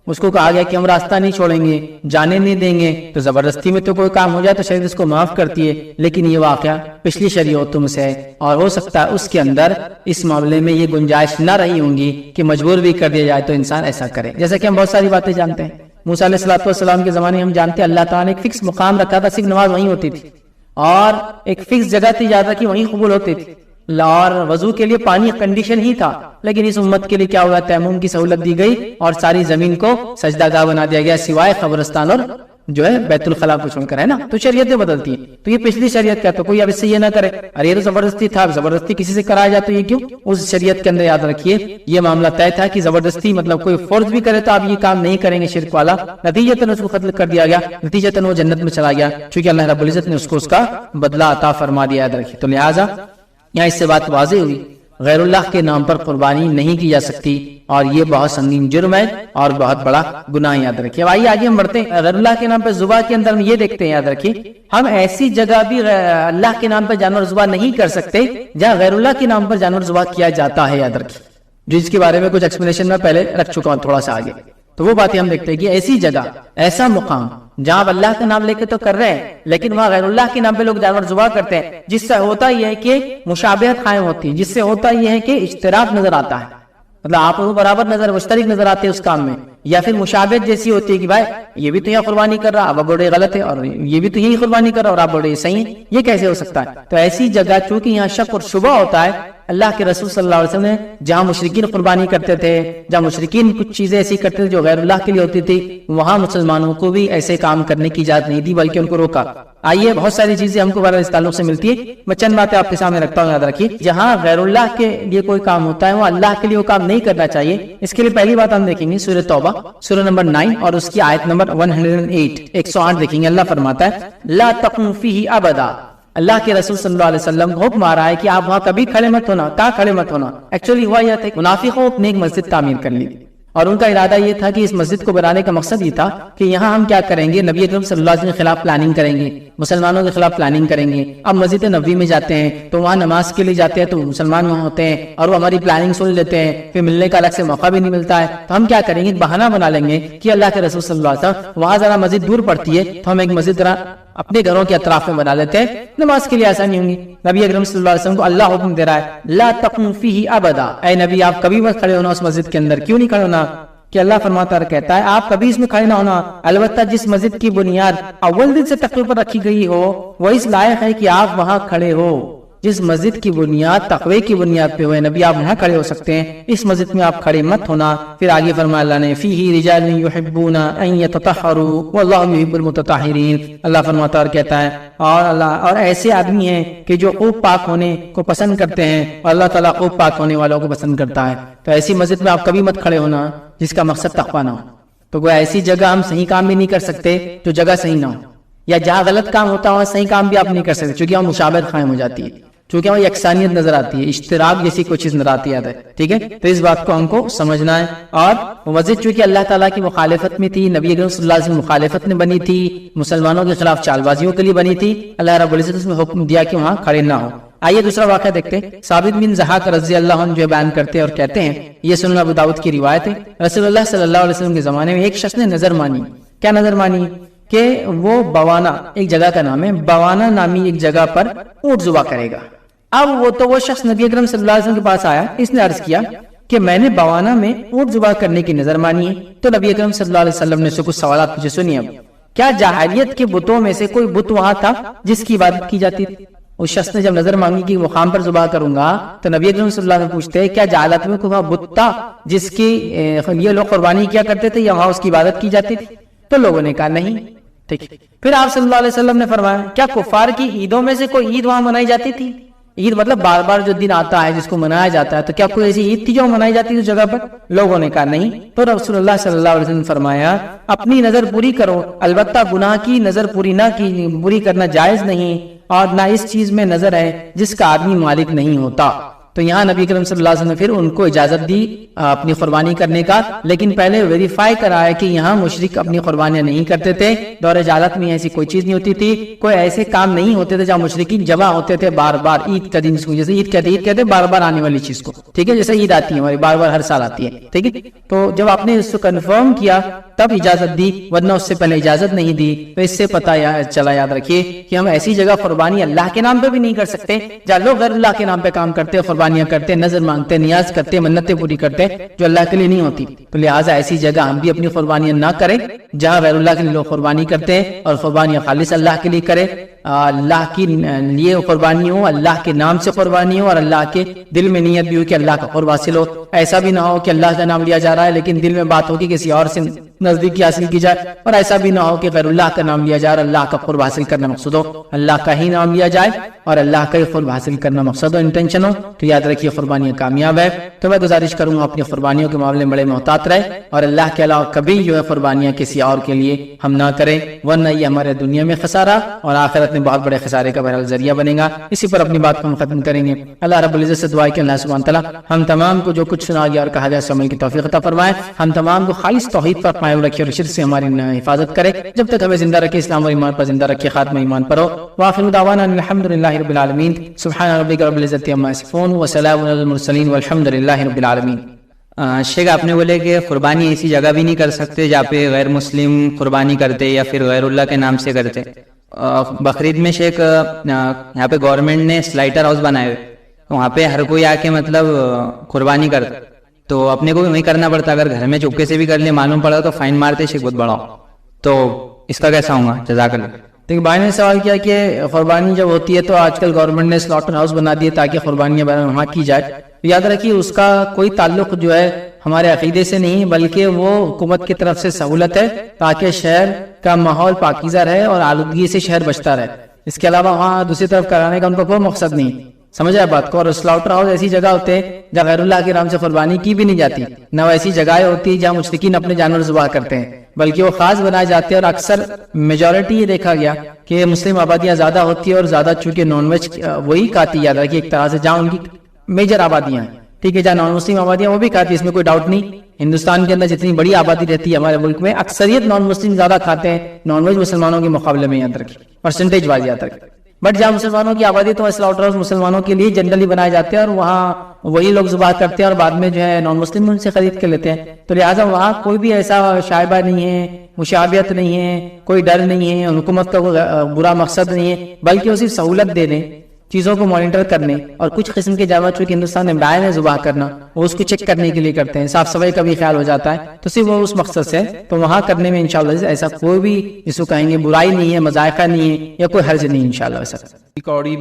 اس کو کہا گیا کہ ہم راستہ نہیں چھوڑیں گے، جانے نہیں دیں گے، تو زبردستی میں تو کوئی کام ہو جائے تو شریعت اس کو معاف کرتی ہے، لیکن یہ واقعہ پچھلی شریعتوں سے ہے اور ہو سکتا ہے اس کے اندر اس معاملے میں یہ گنجائش نہ رہی ہوں گی کہ مجبور بھی کر دیا جائے تو انسان ایسا کرے۔ جیسا کہ ہم بہت ساری باتیں جانتے ہیں، موسیٰ علیہ السلام کے زمانے ہم جانتے ہیں اللہ تعالیٰ نے ایک فکس مقام رکھا تھا، صرف نماز وہیں ہوتی تھی، اور ایک فکس جگہ تھی یاد رکھی وہیں قبول ہوتی تھی، اور وضو کے لیے پانی کنڈیشن ہی تھا، لیکن اس امت کے لیے کیا ہوا، تیمم کی سہولت دی گئی اور ساری زمین کو سجدہ گاہ بنا دیا گیا سوائے قبرستان اور جو ہے بیت الخلاء کو چھوڑ کر، ہے نا، تو شریعتیں بدلتی ہیں۔ تو یہ پچھلی شریعت کا تو کوئی اب اس سے یہ نہ کرے ارے یہ تو زبردستی تھا، زبردستی کسی سے کرایا جائے تو یہ کیوں؟ اس شریعت کے اندر یاد رکھیے یہ معاملہ طے تھا کہ زبردستی مطلب کوئی فورس بھی کرے تو آپ یہ کام نہیں کریں گے شرک والا، نتیجتاً اس کو قتل کر دیا گیا، نتیجتاً وہ جنت میں چلا گیا چونکہ اللہ رب العزت نے اس کو اس کا بدلہ عطا فرما دیا، یاد رکھیے۔ تو لہٰذا یہاں اس سے بات واضح ہوئی غیر اللہ کے نام پر قربانی نہیں کی جا سکتی، اور یہ بہت سنگین جرم ہے اور بہت بڑا گناہ، یاد رکھیے۔ آئیے آگے ہم بڑھتے ہیں۔ غیر اللہ کے نام پر ذبح کے اندر ہم یہ دیکھتے ہیں، یاد رکھیے، ہم ایسی جگہ بھی اللہ کے نام پر جانور ذبح نہیں کر سکتے جہاں غیر اللہ کے نام پر جانور ذبح کیا جاتا ہے، یاد رکھیے۔ جو اس کے بارے میں کچھ ایکسپلینیشن میں پہلے رکھ چکا ہوں تھوڑا سا آگے. تو وہ باتیں ہم دیکھتے ہیں کہ ایسی جگہ ایسا مقام جہاں آپ اللہ کا نام لے کے تو کر رہے ہیں لیکن وہاں غیر اللہ کے نام پہ لوگ جانور ذبح کرتے ہیں، جس سے ہوتا یہ ہے کہ مشابہت قائم ہوتی ہے، جس سے ہوتا یہ ہے کہ اشتراک نظر آتا ہے، مطلب آپ کو برابر مشترک نظر آتے ہیں اس کام میں، یا پھر مشابہت جیسی ہوتی ہے کہ بھائی یہ بھی تو یہاں قربانی کر رہا اب بڑے غلط ہے اور یہ بھی تو یہی قربانی کر رہا اور آپ بڑے صحیح ہیں، یہ کیسے ہو سکتا ہے؟ تو ایسی جگہ چونکہ یہاں شک اور شبہ ہوتا ہے، اللہ کے رسول صلی اللہ علیہ وسلم نے جہاں مشرکین قربانی کرتے تھے، جہاں مشرکین کچھ چیزیں ایسی کرتے تھے جو غیر اللہ کے لیے ہوتی تھی، وہاں مسلمانوں کو بھی ایسے کام کرنے کی اجازت نہیں دی بلکہ ان کو روکا. آئیے بہت ساری چیزیں ہم کو اس تعلق سے ملتی ہے، میں چند باتیں آپ کے سامنے رکھتا ہوں، یاد رکھیے جہاں غیر اللہ کے لیے کوئی کام ہوتا ہے وہ اللہ کے لیے وہ کام نہیں کرنا چاہیے. اس کے لیے پہلی بات ہم دیکھیں گے سورہ توبہ سورہ نمبر 9 اور اس کی آیت نمبر 108 دیکھیں گے. اللہ فرماتا ہے لا تقم فیہ ابدا، اللہ کے رسول صلی اللہ علیہ وسلم کو حکم آ رہا ہے کہ آپ وہاں کبھی کھڑے مت ہونا. کہاں کھڑے مت ہونا؟ ایکچولی ہوا یہ تھا کہ منافقوں نے ایک مسجد تعمیر کر لی اور ان کا ارادہ یہ تھا کہ اس مسجد کو بنانے کا مقصد یہ تھا کہ یہاں ہم کیا کریں گے، نبی اکرم صلی اللہ علیہ وسلم کے خلاف پلاننگ کریں گے، مسلمانوں کے خلاف پلاننگ کریں گے. اب مسجد نبوی میں جاتے ہیں تو وہاں نماز کے لیے جاتے ہیں تو مسلمان وہاں ہوتے ہیں اور وہ ہماری پلاننگ سن لیتے ہیں، پھر ملنے کا الگ سے موقع بھی نہیں ملتا ہے. تو ہم کیا کریں گے، بہانہ بنا لیں گے کہ اللہ کے رسول صلی اللہ علیہ وسلم وہاں ذرا مسجد دور پڑتی ہے تو ہم ایک مسجد ذرا اپنے گھروں کے اطراف میں بنا لیتے ہیں، نماز کے لیے آسانی ہوں گی. نبی اکرم صلی اللہ علیہ وسلم کو اللہ حکم دے رہا ہے لا تقم فیہ ابدا، اے نبی آپ کبھی مت کھڑے ہونا اس مسجد کے اندر. کیوں نہیں کھڑے ہونا؟ کہ اللہ فرماتا ہے کہتا ہے آپ کبھی اس میں کھڑے نہ ہونا، البتہ جس مسجد کی بنیاد اول دن سے تقوی پر رکھی گئی ہو وہ اس لائق ہے کہ آپ وہاں کھڑے ہو. جس مسجد کی بنیاد تقوی کی بنیاد پہ ہوئے نبی آپ وہاں کھڑے ہو سکتے ہیں، اس مسجد میں آپ کھڑے مت ہونا. پھر آگے فرمایا اللہ نے فیہ رجال یحبون ان یتطہروا واللہ یحب المتطہرین. اللہ فرماتا اور کہتا ہے اور ایسے آدمی ہیں کہ جو خوب پاک ہونے کو پسند کرتے ہیں اور اللہ تعالیٰ خوب پاک ہونے والوں کو پسند کرتا ہے. تو ایسی مسجد میں آپ کبھی مت کھڑے ہونا جس کا مقصد تقویٰ نہ ہو. تو کوئی ایسی جگہ ہم صحیح کام بھی نہیں کر سکتے جو جگہ صحیح نہ ہو، یا جہاں غلط کام ہوتا ہے وہاں صحیح کام بھی آپ نہیں کر سکتے چونکہ وہاں مشابہت قائم ہو جاتی ہے، چونکہ وہاں یکسانیت نظر آتی ہے، اشتراک جیسی کوئی چیز نظر آتی ہے. ٹھیک ہے، تو اس بات کو ہم کو سمجھنا ہے. اور مسجد چونکہ اللہ تعالیٰ کی مخالفت میں تھی، نبی اکرم صلی اللہ علیہ وسلم مخالفت میں بنی تھی، مسلمانوں کے خلاف چال بازیوں کے لیے بنی تھی، اللہ رب العزت اس میں حکم دیا کہ وہاں کھڑے نہ ہو. آئیے دوسرا واقعہ دیکھتے ہیں. ثابت بن ضحاک رضی اللہ عنہ جو بیان کرتے اور کہتے ہیں، یہ سنن ابو داؤد کی روایت ہے، رسول اللہ صلی اللہ علیہ وسلم کے زمانے میں ایک شخص نے نظر مانی. کیا نظر مانی؟ کہ وہ بوانا، ایک جگہ کا نام ہے، بوانا نامی ایک جگہ پر اونٹ ذبح کرے گا. اب وہ شخص نبی اکرم صلی اللہ علیہ وسلم کے پاس آیا، اس نے عرض کیا کہ میں نے بوانا میں اونٹ ذبح کرنے کی نظر مانی ہے. تو نبی اکرم صلی اللہ علیہ وسلم نے سے کچھ سوالات پوچھے. سنیے اب، کیا جاہلیت کے بتوں میں سے کوئی بت وہاں تھا جس کی عبادت کی جاتی تھی؟ اس شخص نے جب نظر مانگی کہ مقام پر ذبح کروں گا تو نبی اکرم صلی اللہ علیہ وسلم پوچھتے ہیں کیا جاہلیت میں کوئی بت تھا جس کی یہ لوگ قربانی کیا کرتے تھے یا وہاں اس کی عبادت کی جاتی تھی؟ تو لوگوں نے کہا نہیں. ٹھیک، پھر آپ صلی اللہ علیہ وسلم نے فرمایا کیا کفار کی عیدوں میں سے کوئی عید وہاں منائی جاتی تھی؟ عید مطلب بار بار جو دن آتا ہے جس کو منایا جاتا ہے، تو کیا کوئی ایسی عید تھی جو منائی جاتی تھی اس جگہ پر؟ لوگوں نے کہا نہیں. تو رسول اللہ صلی اللہ علیہ وسلم نے فرمایا اپنی نظر پوری کرو، البتہ گناہ کی نظر پوری کرنا جائز نہیں، اور نہ اس چیز میں نظر ہے جس کا آدمی مالک نہیں ہوتا. تو یہاں نبی کریم صلی اللہ علیہ وسلم نے پھر ان کو اجازت دی اپنی قربانی کرنے کا، لیکن پہلے ویریفائی کرایا کہ یہاں مشرک اپنی قربانیاں نہیں کرتے تھے. دور جہالت میں ایسی کوئی چیز نہیں ہوتی تھی، کوئی ایسے کام نہیں ہوتے تھے جہاں مشرکین جمع ہوتے تھے بار بار عید کا دن، جیسے عید کہتے بار بار آنے والی چیز کو. ٹھیک ہے، جیسے عید آتی ہے ہماری بار بار ہر سال آتی ہے. ٹھیک ہے، تو جب آپ نے اس کو کنفرم کیا تب اجازت دی، ورنہ اس سے پہلے اجازت نہیں دی. تو اس سے پتہ چلا، یاد رکھیے کہ ہم ایسی جگہ قربانی اللہ کے نام پہ بھی نہیں کر سکتے جہاں لوگ غیر اللہ کے نام پہ کام کرتے، قربانیاں کرتے، نظر مانگتے، نیاز کرتے، منتیں پوری کرتے جو اللہ کے لیے نہیں ہوتی. تو لہٰذا ایسی جگہ ہم بھی اپنی قربانیاں نہ کریں جہاں غیر اللہ کے لیے لوگ قربانی کرتے ہیں، اور قربانیاں خالص اللہ کے لیے کریں. اللہ کی لیے قربانی ہو، اللہ کے نام سے قربانی ہو، اور اللہ کے دل میں نیت بھی ہو کہ اللہ کا قرب حاصل ہو. ایسا بھی نہ ہو کہ اللہ کا نام لیا جا رہا ہے لیکن دل میں بات ہو کہ کسی اور سے نزدیکی حاصل کی جائے، اور ایسا بھی نہ ہو کہ غیر اللہ کا نام لیا جائے اور اللہ کا قرب حاصل کرنا مقصود ہو. اللہ کا ہی نام لیا جائے اور اللہ کا ہی قرب حاصل کرنا مقصد ہو، انٹینشن ہو. تو یاد رکھیے قربانیاں کامیاب ہے. تو میں گزارش کروں گا اپنی قربانیوں کے معاملے میں بڑے محتاط رہے، اور اللہ کے علاوہ کبھی جو ہے قربانیاں کسی اور کے لیے ہم نہ کریں، ورنہ یہ ہمارے دنیا میں خسارہ اور آخرت میں بہت بڑے خسارے کا بہرحال ذریعہ بنے گا. اسی پر اپنی بات کو ہم ختم کریں گے. اللہ رب العزت سے دعا ہے کہ اللہ سبحانہ تعالیٰ ہم تمام کو جو کچھ سنا گیا اور کہا گیا عمل کی توفیق عطا فرمائے، ہم تمام کو خالص توحید پر قائم قائم رکھے اور شرک سے ہماری حفاظت کرے. جب تک ہمیں زندہ رکھے اسلام اور ایمان پر زندہ رکھے, خاتمہ ایمان پر ہو. وآخر دعوانا الحمد للہ رب العالمین. سبحان ربک رب العزت عما یصفون وسلام علی المرسلین والحمد للہ رب العالمین. شیخ آپ نے بولے کہ قربانی ایسی جگہ بھی نہیں کر سکتے جہاں پہ غیر مسلم قربانی کرتے یا پھر غیر اللہ کے نام سے کرتے. بقرعید میں شیخ یہاں پہ گورنمنٹ نے سلائٹر ہاؤس بنائے ہوئے, وہاں پہ ہر کوئی آ کے مطلب قربانی کرتا, تو اپنے کو بھی وہی کرنا پڑتا. اگر گھر میں چپکے سے بھی کر لے معلوم پڑا تو فائن مارتے شیخ بہت بڑا. تو اس کا کیسا ہوگا؟ جزاک اللہ. دیکھیں بھائی نے سوال کیا کہ قربانی جب ہوتی ہے تو آج کل گورنمنٹ نے سلاٹر ہاؤس بنا دیے تاکہ قربانیاں وہاں کی جائے. یاد رکھیے اس کا کوئی تعلق جو ہے ہمارے عقیدے سے نہیں, بلکہ وہ حکومت کی طرف سے سہولت ہے تاکہ شہر کا ماحول پاکیزہ رہے اور آلودگی سے شہر بچتا رہے. اس کے علاوہ وہاں دوسری طرف کرانے کا ان کو کوئی مقصد نہیں. سمجھ آئے بات کو. اور سلاٹر ہاؤس ایسی جگہ ہوتے ہیں جہاں غیر اللہ کے نام سے قربانی کی بھی نہیں جاتی, نہ ایسی جگہیں ہوتی جہاں مشرکین اپنے جانور ذبح کرتے ہیں, بلکہ وہ خاص بنائے جاتے ہیں. اور اکثر میجورٹی یہ دیکھا گیا کہ مسلم آبادیاں زیادہ ہوتی ہے اور زیادہ چونکہ نان ویج وہی کھاتی ہے. یاد رکھیے ایک طرح سے جہاں ان کی میجر آبادیاں ہیں, ٹھیک ہے, جہاں نان مسلم آبادیاں وہ بھی کھاتی ہے, اس میں کوئی ڈاؤٹ نہیں. ہندوستان کے اندر جتنی بڑی آبادی رہتی ہے ہمارے ملک میں, اکثریت نان مسلم زیادہ کھاتے ہیں نان ویج مسلمانوں کے مقابلے میں. یاد رکھیے پرسنٹیج والی یاد رکھیے. بٹ جہاں مسلمانوں کی آبادی تو سلاٹر ہاؤس مسلمانوں کے لیے جنرلی بنائے جاتے ہیں اور وہاں وہی لوگ ذبح کرتے ہیں اور بعد میں جو ہے نان مسلم ان سے خرید کے لیتے ہیں. تو لہٰذا وہاں کوئی بھی ایسا شائبہ نہیں ہے, مشابہت نہیں ہے, کوئی ڈر نہیں ہے, حکومت کا کوئی برا مقصد نہیں ہے, بلکہ وہ صرف سہولت دینے, چیزوں کو مانیٹر کرنے اور کچھ قسم کے جانور چونکہ ہندوستان میں بائیں ذبح کرنا وہ اس کو چیک کرنے کے لیے کرتے ہیں. صاف صفائی کا بھی خیال ہو جاتا ہے, تو صرف وہ اس مقصد سے. تو وہاں کرنے میں انشاءاللہ ایسا کوئی بھی جس کو کہیں گے برائی نہیں ہے, مذائقہ نہیں ہے یا کوئی حرج نہیں انشاءاللہ. ایسا کوڑی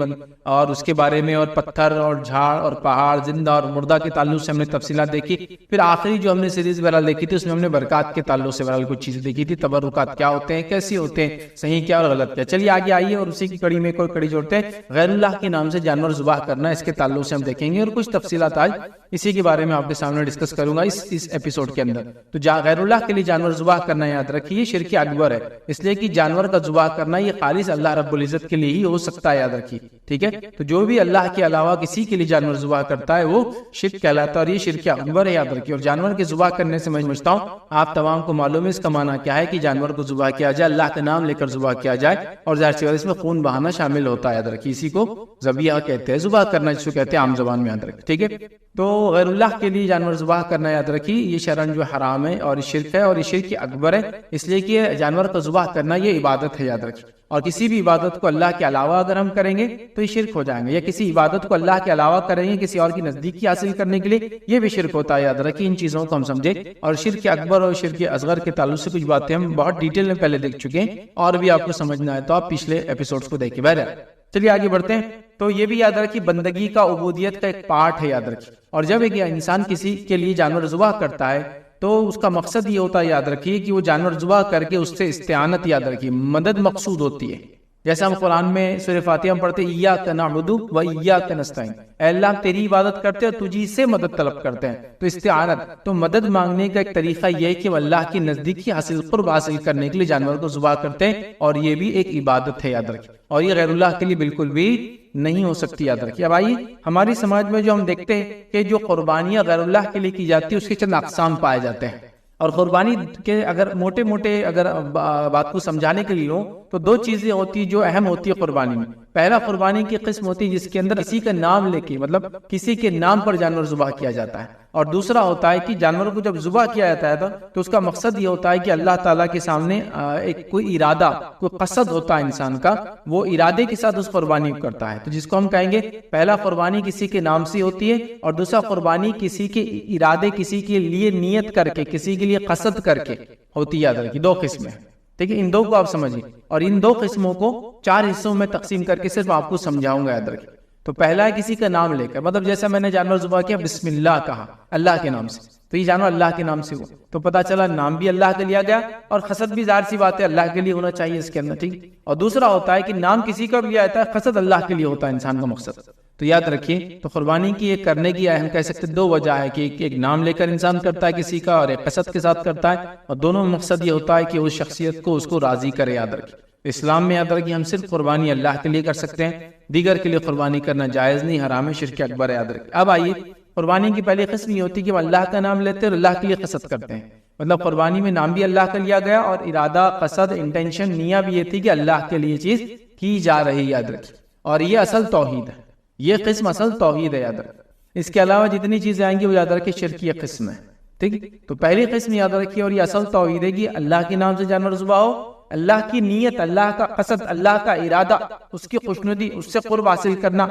اور اس کے بارے میں اور پتھر اور جھاڑ اور پہاڑ زندہ اور مردہ کے تعلق سے ہم نے تفصیلات دیکھی. پھر آخری جو ہم نے سیریز بہرحال دیکھی تھی اس میں ہم نے برکات کے تعلق سے بہرحال کچھ چیزیں دیکھی تھی. تبرکات کیا ہوتے ہیں, کیسی ہوتے ہیں, صحیح کیا اور غلط کیا. چلیے آگے آئیے اور اسی کی کڑی میں کوئی کڑی جوڑتے ہیں. غیر اللہ کے نام سے جانور ذبح کرنا, اس کے تعلق سے ہم دیکھیں گے اور کچھ تفصیلات آج اسی کے بارے میں آپ کے سامنے ڈسکس کروں گا اس ایپیسوڈ کے اندر. تو غیر اللہ کے لیے جانور ذبح کرنا یاد رکھیے شرک اکبر ہے, اس لیے کہ جانور کا ذبح کرنا یہ خالص اللہ رب العزت کے لیے ہی ہو سکتا ہے. یاد رکھیے ٹھیک ہے. تو جو بھی اللہ کے علاوہ کسی کے لیے جانور ذبح کرتا ہے وہ شرک کہلاتا ہے اور یہ شرک اکبر ہے. یاد رکھیے. اور جانور کے ذبح کرنے سے میں سمجھتا ہوں آپ تمام کو معلوم ہے اس کا معنی کیا ہے کہ جانور کو ذبح کیا جائے, اللہ کا نام لے کر ذبح کیا جائے, اور ظاہر سی بات اس میں خون بہانا شامل ہوتا ہے. یاد رکھیے اسی کو ذبیحہ کہتے ہیں, ذبح کرنا جس کو کہتے ہیں عام زبان میں. یاد رکھیے ٹھیک ہے. تو غیر اللہ کے لیے جانور ذبح کرنا یاد رکھیے یہ شرعاً جو حرام ہے اور یہ شرک ہے اور یہ شرک اکبر ہے, اس لیے کہ جانور کا ذبح کرنا یہ عبادت ہے. یاد رکھیے. اور کسی بھی عبادت کو اللہ کے علاوہ اگر ہم کریں گے تو یہ شرک ہو جائیں گے, یا کسی عبادت کو اللہ کے علاوہ کریں گے کسی اور کی نزدیکی حاصل کرنے کے لیے یہ بھی شرک ہوتا ہے. یاد رکھیے ان چیزوں کو ہم سمجھیں. اور شرک اکبر اور شرک اصغر کے تعلق سے کچھ باتیں ہم بہت ڈیٹیل میں پہلے دیکھ چکے ہیں, اور بھی آپ کو سمجھنا ہے تو آپ پچھلے ایپیسوڈز کو دیکھیں. بہرحال چلیے آگے بڑھتے ہیں. تو یہ بھی یاد رکھیے بندگی کا عبودیت کا ایک پارٹ ہے. یاد رکھیے. اور جب ایک انسان کسی کے لیے جانور ذبح کرتا ہے تو اس کا مقصد یہ ہوتا ہے یاد رکھیے کہ وہ جانور ذبح کر کے اس سے استعانت, یاد رکھیے مدد مقصود ہوتی ہے. جیسے ہم قرآن میں سورہ فاتحہ پڑھتے ہیں ایاک نعبد و ایاک نستعین, اے اللہ تیری عبادت کرتے ہیں اور تجھی سے مدد طلب کرتے ہیں. تو استعانت, تو مدد مانگنے کا ایک طریقہ یہ ہے کہ وہ اللہ کی نزدیکی حاصل قرب حاصل کرنے کے لیے جانور کو ذبح کرتے ہیں, اور یہ بھی ایک عبادت ہے. یاد رکھیں. اور یہ غیر اللہ کے لیے بالکل بھی نہیں ہو سکتی. یاد رکھیے. اب آئیے ہماری سماج میں جو ہم دیکھتے ہیں کہ جو قربانیاں غیر اللہ کے لیے کی جاتی ہے اس کے چند اقسام پائے جاتے ہیں. اور قربانی کے اگر موٹے اگر بات کو سمجھانے کے لیے لوں تو دو چیزیں ہوتی جو اہم ہوتی ہے قربانی میں. پہلا قربانی کی قسم ہوتی ہے جس کے اندر کسی کا نام لے کے مطلب کسی کے نام پر جانور ذبح کیا جاتا ہے, اور دوسرا ہوتا ہے کہ جانور کو جب ذبح کیا جاتا ہے تو اس کا مقصد یہ ہوتا ہے کہ اللہ تعالیٰ کے سامنے ایک کوئی ارادہ کوئی قصد ہوتا ہے انسان کا, وہ ارادے کے ساتھ اس قربانی کو کرتا ہے. تو جس کو ہم کہیں گے پہلا قربانی کسی کے نام سے ہوتی ہے, اور دوسرا قربانی کسی کے ارادے کسی کے لیے نیت کر کے کسی کے لیے قصد کر کے ہوتی ہے. یاد رکھیے دو قسمیں. ٹھیک ہے. ان دو کو آپ سمجھیں, اور ان دو قسموں کو 4 حصوں میں تقسیم کر کے صرف آپ کو سمجھاؤں گا. یاد رکھیے. تو پہلا ہے کسی کا نام لے کر, مطلب جیسا میں نے جانور ذبح کیا بسم اللہ کہا اللہ کے نام سے, تو یہ جانور اللہ کے نام سے ہوا, تو پتا چلا نام بھی اللہ کا لیا گیا اور قصد بھی ظاہر سی بات ہے اللہ کے لیے ہونا چاہیے اس کے اندر. ٹھیک. اور دوسرا ہوتا ہے کہ نام کسی کا بھی لیا جاتا ہے, قصد اللہ کے لیے ہوتا ہے انسان کا مقصد. تو یاد رکھیے تو قربانی کی ایک کرنے کی ہم کہہ سکتے 2 وجہ ہے کہ ایک نام لے کر انسان کرتا ہے کسی کا, اور ایک قصد کے ساتھ کرتا ہے, اور دونوں میں مقصد یہ ہوتا ہے کہ اس شخصیت کو اس کو راضی کرے. یاد رکھیے اسلام میں یاد رکھیے ہم صرف قربانی اللہ کے لیے کر سکتے ہیں, دیگر کے لیے قربانی کرنا جائز نہیں, حرام ہے, شرک اکبر ہے. یاد رکھیے. اب آئیے قربانی کی پہلی قسم یہ ہوتی ہے کہ وہ اللہ کا نام لیتے ہیں اور اللہ کے لیے قصد کرتے ہیں. مطلب قربانی میں نام بھی اللہ کا لیا گیا اور ارادہ، قصد، انٹینشن، نیہ بھی یہ تھی کہ اللہ کے لیے چیز کی جا رہی، یاد رکھیے. اور یہ اصل توحید ہے، یہ قسم اصل توحید ہے، یاد رکھیے. اس کے علاوہ جتنی چیزیں آئیں گی وہ یاد رکھیے شرکیہ قسم ہے. ٹھیک، تو پہلی قسم یاد رکھیے اور یہ اصل توحید ہے کہ اللہ کے نام سے جانور ذبح ہو، اللہ کی نیت، اللہ کا قصد، اللہ کا ارادہ، اس کی خوشنودی، اس سے قرب حاصل کرنا،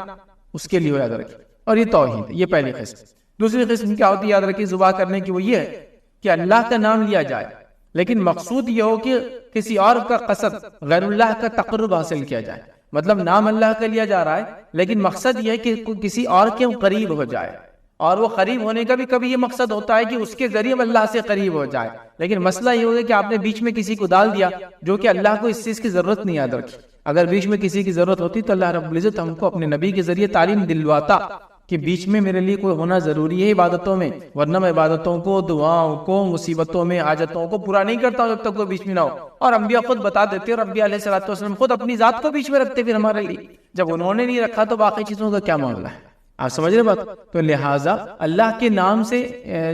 اس کے لیے یاد رکھیے. اور یہ توحید ہے، یہ پہلی قسم. دوسری قسم کیا ہوتی ہے یاد رکھیے ذبح کرنے کی؟ وہ یہ ہے کہ اللہ کا نام لیا جائے لیکن مقصود یہ ہو کہ کسی اور کا قصد، غیر اللہ کا تقرب حاصل کیا جائے. مطلب نام اللہ کا لیا جا رہا ہے لیکن مقصد یہ ہے کہ کسی اور کے قریب ہو جائے. اور وہ قریب ہونے کا بھی کبھی یہ مقصد ہوتا ہے کہ اس کے ذریعے اللہ سے قریب ہو جائے. لیکن مسئلہ یہ ہوگا کہ آپ نے بیچ میں کسی کو ڈال دیا جو کہ اللہ کو اس چیز کی ضرورت نہیں. یاد رکھیے اگر بیچ میں کسی کی ضرورت ہوتی تو اللہ رب العزت ہم کو اپنے نبی کے ذریعے تعلیم دلواتا کہ بیچ میں میرے لیے کوئی ہونا ضروری ہے عبادتوں میں، ورنہ میں عبادتوں کو، دعاؤں کو، مصیبتوں میں، حاجتوں کو پورا نہیں کرتا ہوں جب تک کوئی بیچ میں نہ ہو. اور انبیاء خود بتا دیتے، اور انبیاء علیہ الصلوۃ والسلام خود اپنی ذات کو بیچ میں رکھتے پھر ہمارے لیے. جب انہوں نے نہیں رکھا تو باقی چیزوں کا کیا معاملہ ہے؟ آپ سمجھ رہے بات؟ تو لہٰذا اللہ کے نام سے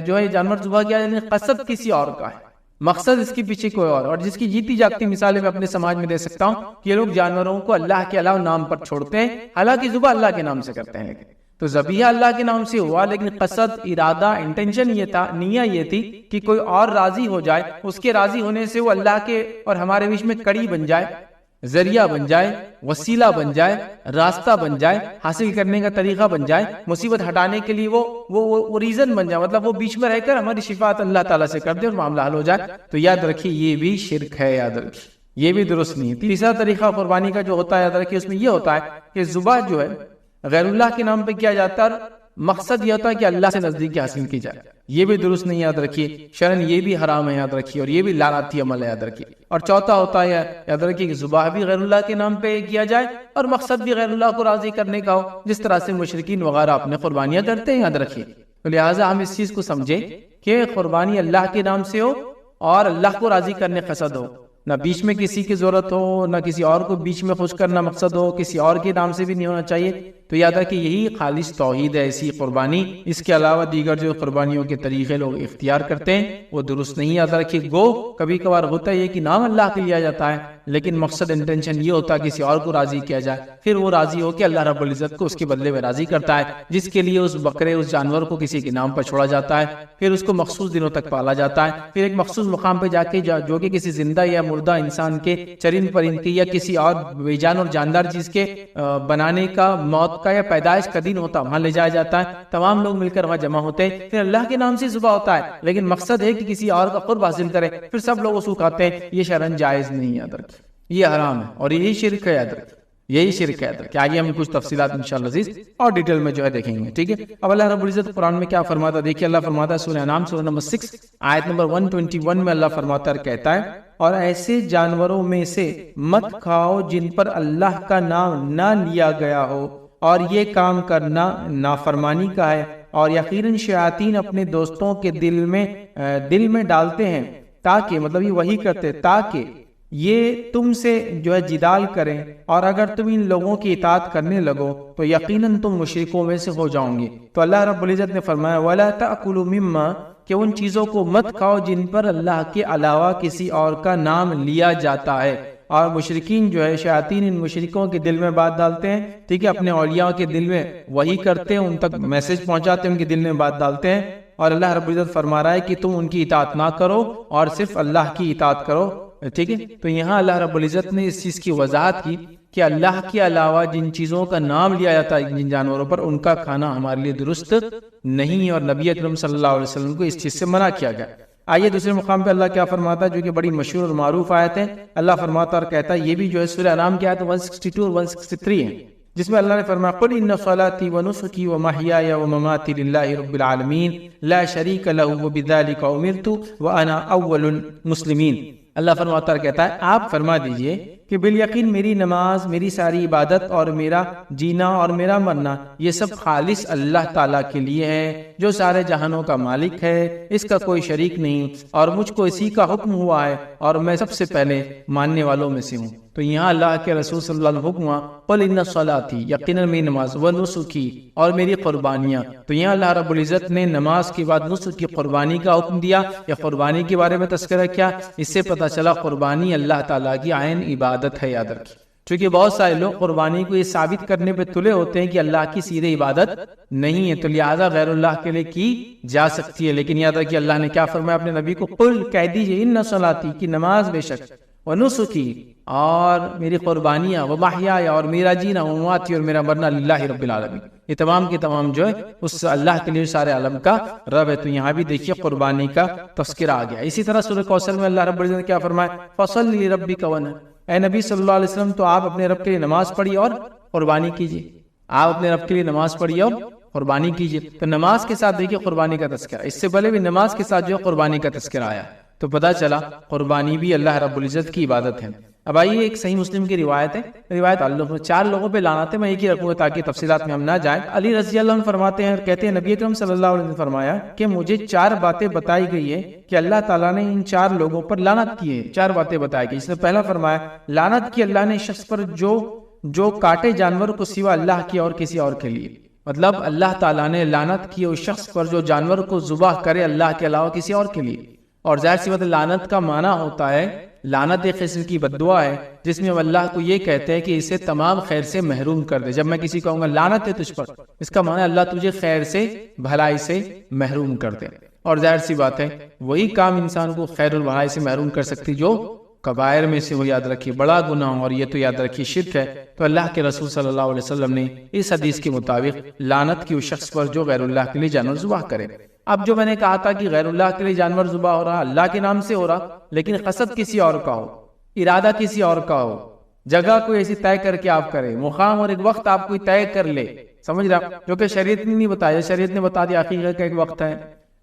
جو ہے جانور ذبح کیا یعنی قصد کسی اور کا ہے، مقصد اس کے پیچھے کوئی اور جس کی جیتی جاگتی مثالیں میں اپنے سماج میں دے سکتا ہوں کہ یہ لوگ جانوروں کو اللہ کے علاوہ نام پر چھوڑتے ہیں، حالانکہ ذبح اللہ کے نام سے کرتے ہیں. تو ذبیحہ اللہ کے نام سے ہوا لیکن قصد، ارادہ، انٹینشن یہ تھا، نیہ یہ تھی کہ کوئی اور راضی ہو جائے، اس کے راضی ہونے سے وہ اللہ کے اور ہمارے بیچ میں کڑی بن جائے، ذریعہ بن جائے، وسیلہ بن جائے، راستہ بن جائے، حاصل کرنے کا طریقہ بن جائے، مصیبت ہٹانے کے لیے وہ ریزن بن جائے. مطلب وہ بیچ میں رہ کر ہماری شفاعت اللہ تعالیٰ سے کر دے اور معاملہ حل ہو جائے. تو یاد رکھیے یہ بھی شرک ہے، یاد رکھیے یہ بھی درست نہیں ہے. تیسرا طریقہ قربانی کا جو ہوتا ہے یاد رکھیے اس میں یہ ہوتا ہے کہ ذبح جو ہے غیر اللہ کے نام پہ کیا جاتا ہے اور مقصد یہ ہوتا ہے کہ اللہ سے نزدیکی حاصل کی جائے. یہ بھی درست نہیں، یاد رکھیے شرعاً یہ بھی حرام ہے، یاد رکھیے، اور یہ بھی لعنتی عمل ہے، یاد رکھیے. اور چوتھا ہوتا ہے یاد رکھیے کہ ذبح بھی غیر اللہ کے نام پہ کیا جائے اور مقصد بھی غیر اللہ کو راضی کرنے کا ہو، جس طرح سے مشرکین وغیرہ اپنے قربانیاں کرتے ہیں، یاد رکھیے. تو لہٰذا ہم اس چیز کو سمجھیں کہ قربانی اللہ کے نام سے ہو اور اللہ کو راضی کرنے قصد ہو، نہ بیچ میں کسی کی ضرورت ہو، نہ کسی اور کو بیچ میں خوش کرنا مقصد ہو، کسی اور کے نام سے بھی نہیں ہونا چاہیے. تو یاد رکھیں یہی خالص توحید ہے ایسی قربانی. اس کے علاوہ دیگر جو قربانیوں کے طریقے لوگ اختیار کرتے ہیں وہ درست نہیں. یاد رکھیے گو کبھی کبھار ہوتا ہے کہ نام اللہ کے لیا جاتا ہے لیکن مقصد انٹینشن یہ ہوتا ہے کسی اور کو راضی کیا جائے، پھر وہ راضی ہو کہ اللہ رب العزت کو اس کے بدلے میں راضی کرتا ہے، جس کے لیے اس بکرے، اس جانور کو کسی کے نام پر چھوڑا جاتا ہے، پھر اس کو مخصوص دنوں تک پالا جاتا ہے، پھر ایک مخصوص مقام پہ جا کے جو کہ کسی زندہ یا مردہ انسان کے، چرند پرند کے یا کسی اور بے جان اور جاندار چیز کے بنانے کا، موت کا یا پیدائش کا دن ہوتا ہے، وہاں لے جایا جاتا ہے. تمام لوگ مل کر وہاں جمع ہوتے ہیں، پھر اللہ کے نام سے ذبح ہوتا ہے لیکن مقصد ہے کہ کسی اور کا قرب حاصل کرے، پھر سب لوگ اس کو کھاتے ہیں. یہ شرعاً جائز نہیں، یاد رکھیں یہ حرام ہے اور یہی شرک ہے، یاد رکھیں یہی شرک ہے. کہ آگے ہم کچھ تفصیلات انشاءاللہ عزیز اور ڈیٹیل میں جو ہے دیکھیں گے. ٹھیک ہے، اب اللہ رب العزت قرآن میں کیا فرماتا ہے دیکھیے. اللہ فرماتا ہے سورہ انعام سورہ نمبر 6 آیت نمبر 121 میں اللہ فرماتا ہے کہتا ہے اور ایسے جانوروں میں سے مت کھاؤ جن پر اللہ کا نام نہ لیا گیا ہو اور یہ کام کرنا نافرمانی کا ہے، اور یقیناً شیاطین اپنے دوستوں کے دل میں ڈالتے ہیں تاکہ مطلب یہ وہی کرتے تاکہ یہ تم سے جو ہے جدال کریں، اور اگر تم ان لوگوں کی اطاعت کرنے لگو تو یقیناً تم مشرکوں میں سے ہو جاؤ گے. تو اللہ رب العزت نے فرمایا وَلَا تَأْكُلُوا مِمَّا کہ ان چیزوں کو مت کھاؤ جن پر اللہ کے علاوہ کسی اور کا نام لیا جاتا ہے. اور مشرکین جو ہے شیاطین ان مشرکوں کے دل میں بات ڈالتے ہیں، ٹھیک ہے، اپنے اولیاء کے دل میں وہی کرتے ہیں، ان تک میسج پہنچاتے ہیں، ان کے دل میں بات ڈالتے ہیں. اور اللہ رب العزت فرما رہا ہے کہ تم ان کی اطاعت نہ کرو اور صرف اللہ کی اطاعت کرو. ٹھیک ہے، تو یہاں اللہ رب العزت نے اس چیز کی وضاحت کی کہ اللہ کے علاوہ جن چیزوں کا نام لیا جاتا ہے جن جانوروں پر، ان کا کھانا ہمارے لیے درست نہیں ہے، اور نبی اکرم صلی اللہ علیہ وسلم کو اس چیز سے منع کیا گیا. آئیے دوسرے مقام پہ اللہ کیا فرماتا ہے جو کہ بڑی مشہور اور معروف آیت ہے. اللہ فرماتا اور کہتا ہے، یہ بھی جو ہے سورہ انعام کی آیت 162 اور 163 ہے، جس میں اللہ نے فرمایا قل ان صلاتي ونسكي ومحياي ومماتي لله رب العالمين لا شريك له وبذلك امرت وانا اول المسلمين. اللہ فرماتا اور کہتا ہے آپ فرما دیجئے کہ بالیقین میری نماز، میری ساری عبادت اور میرا جینا اور میرا مرنا یہ سب خالص اللہ تعالیٰ کے لیے ہے جو سارے جہانوں کا مالک ہے، اس کا کوئی شریک نہیں، اور مجھ کو اسی کا حکم ہوا ہے اور میں سب سے پہلے ماننے والوں میں سے ہوں۔ تو یہاں اللہ کے رسول صلی اللہ علیہ وسلم حکم ہوا قل ان صلاتی، یقیناً میری نماز، و نسکی، اور میری قربانیاں۔ تو یہاں اللہ رب العزت نے نماز کے بعد نسک کی قربانی کا حکم دیا یا قربانی کے بارے میں تذکرہ کیا۔ اس سے پتہ چلا قربانی اللہ تعالیٰ کی عین عبادت ہے، یاد رکھیے، چونکہ بہت سارے لوگ قربانی کو یہ ثابت کرنے پہ تلے ہوتے ہیں کہ اللہ کی سیدھی عبادت نہیں ہے، تو لہٰذا غیر اللہ کے لیے کی جا سکتی ہے، لیکن یاد رکھیے اللہ نے کیا فرمایا اپنے نبی کو، قل کہہ دیجیے ان صلاتی کی نماز بے شک، و نسکی اور میری قربانیاں، و محیایا اور میرا جینا، و مماتی اور میرا مرنا للہ رب العالمین، یہ تمام کے تمام جو ہے اس اللہ کے لیے سارے عالم کا رب ہے۔ تو یہاں بھی دیکھیے قربانی کا تذکرہ آ گیا۔ اسی طرح سورہ کوثر میں اللہ رب العزت نے کیا فرمایا، فصلی لربک ونحر، اے نبی صلی اللہ علیہ وسلم تو آپ اپنے رب کے لیے نماز پڑھیے اور قربانی کیجیے، آپ اپنے رب کے لیے نماز پڑھیے اور قربانی کیجیے۔ تو نماز کے ساتھ دیکھیے قربانی کا تذکرہ، اس سے پہلے بھی نماز کے ساتھ جو ہے قربانی کا تذکرہ آیا، تو پتہ چلا قربانی بھی اللہ رب العزت کی عبادت ہے۔ اب آئیے ایک صحیح مسلم کی روایت ہے، روایت چار لوگوں پہ لعنت ہے، میں ایک ہی رکھوں گا تاکہ تفصیلات میں ہم نہ جائیں۔ علی رضی اللہ عنہ فرماتے ہیں، کہتے ہیں نبی اکرم صلی اللہ علیہ وسلم نے فرمایا کہ مجھے 4 باتیں بتائی گئی ہے کہ اللہ تعالیٰ نے ان 4 لوگوں پر لعنت کی ہے۔ 4 باتیں بتائی گئی، اس نے پہلا فرمایا لعنت کی اللہ نے شخص پر جو کاٹے جانور کو سوا اللہ کی اور کسی اور کے لیے، مطلب اللہ تعالیٰ نے لعنت کی اس شخص پر جو جانور کو ذبح کرے اللہ کے علاوہ کسی اور کے لیے۔ اور ظاہر سی بات ہے لعنت کا معنی ہوتا ہے، لعنت ایک قسم کی بددعا ہے جس میں اللہ کو یہ کہتے ہیں کہ اسے تمام خیر سے محروم کر دے۔ جب میں کسی کو کہوں گا لعنت ہے تجھ پر، اس کا معنی اللہ تجھے خیر سے، بھلائی سے محروم کر دے۔ اور ظاہر سی بات ہے وہی کام انسان کو خیر اور بھلائی سے محروم کر سکتی جو کبائر میں سے، وہ یاد رکھیے بڑا گناہ، اور یہ تو یاد رکھیے شرک ہے۔ تو اللہ کے رسول صلی اللہ علیہ وسلم نے اس حدیث کے مطابق لعنت کی اس شخص پر جو غیر اللہ کے لیے جانور ذبح کرے۔ اب جو میں نے کہا تھا کہ غیر اللہ کے لیے جانور ذبح ہو رہا، اللہ کے نام سے ہو رہا، لیکن قصد کسی اور کا ہو، ارادہ کسی اور کا ہو، جگہ کوئی ایسی طے کر کے آپ کریں، مقام اور ایک وقت آپ کوئی طے کر لے، سمجھ رہا، جو کہ شریعت نے نہیں بتایا، شریعت نے بتا دیا عقیقہ کا ایک وقت ہے،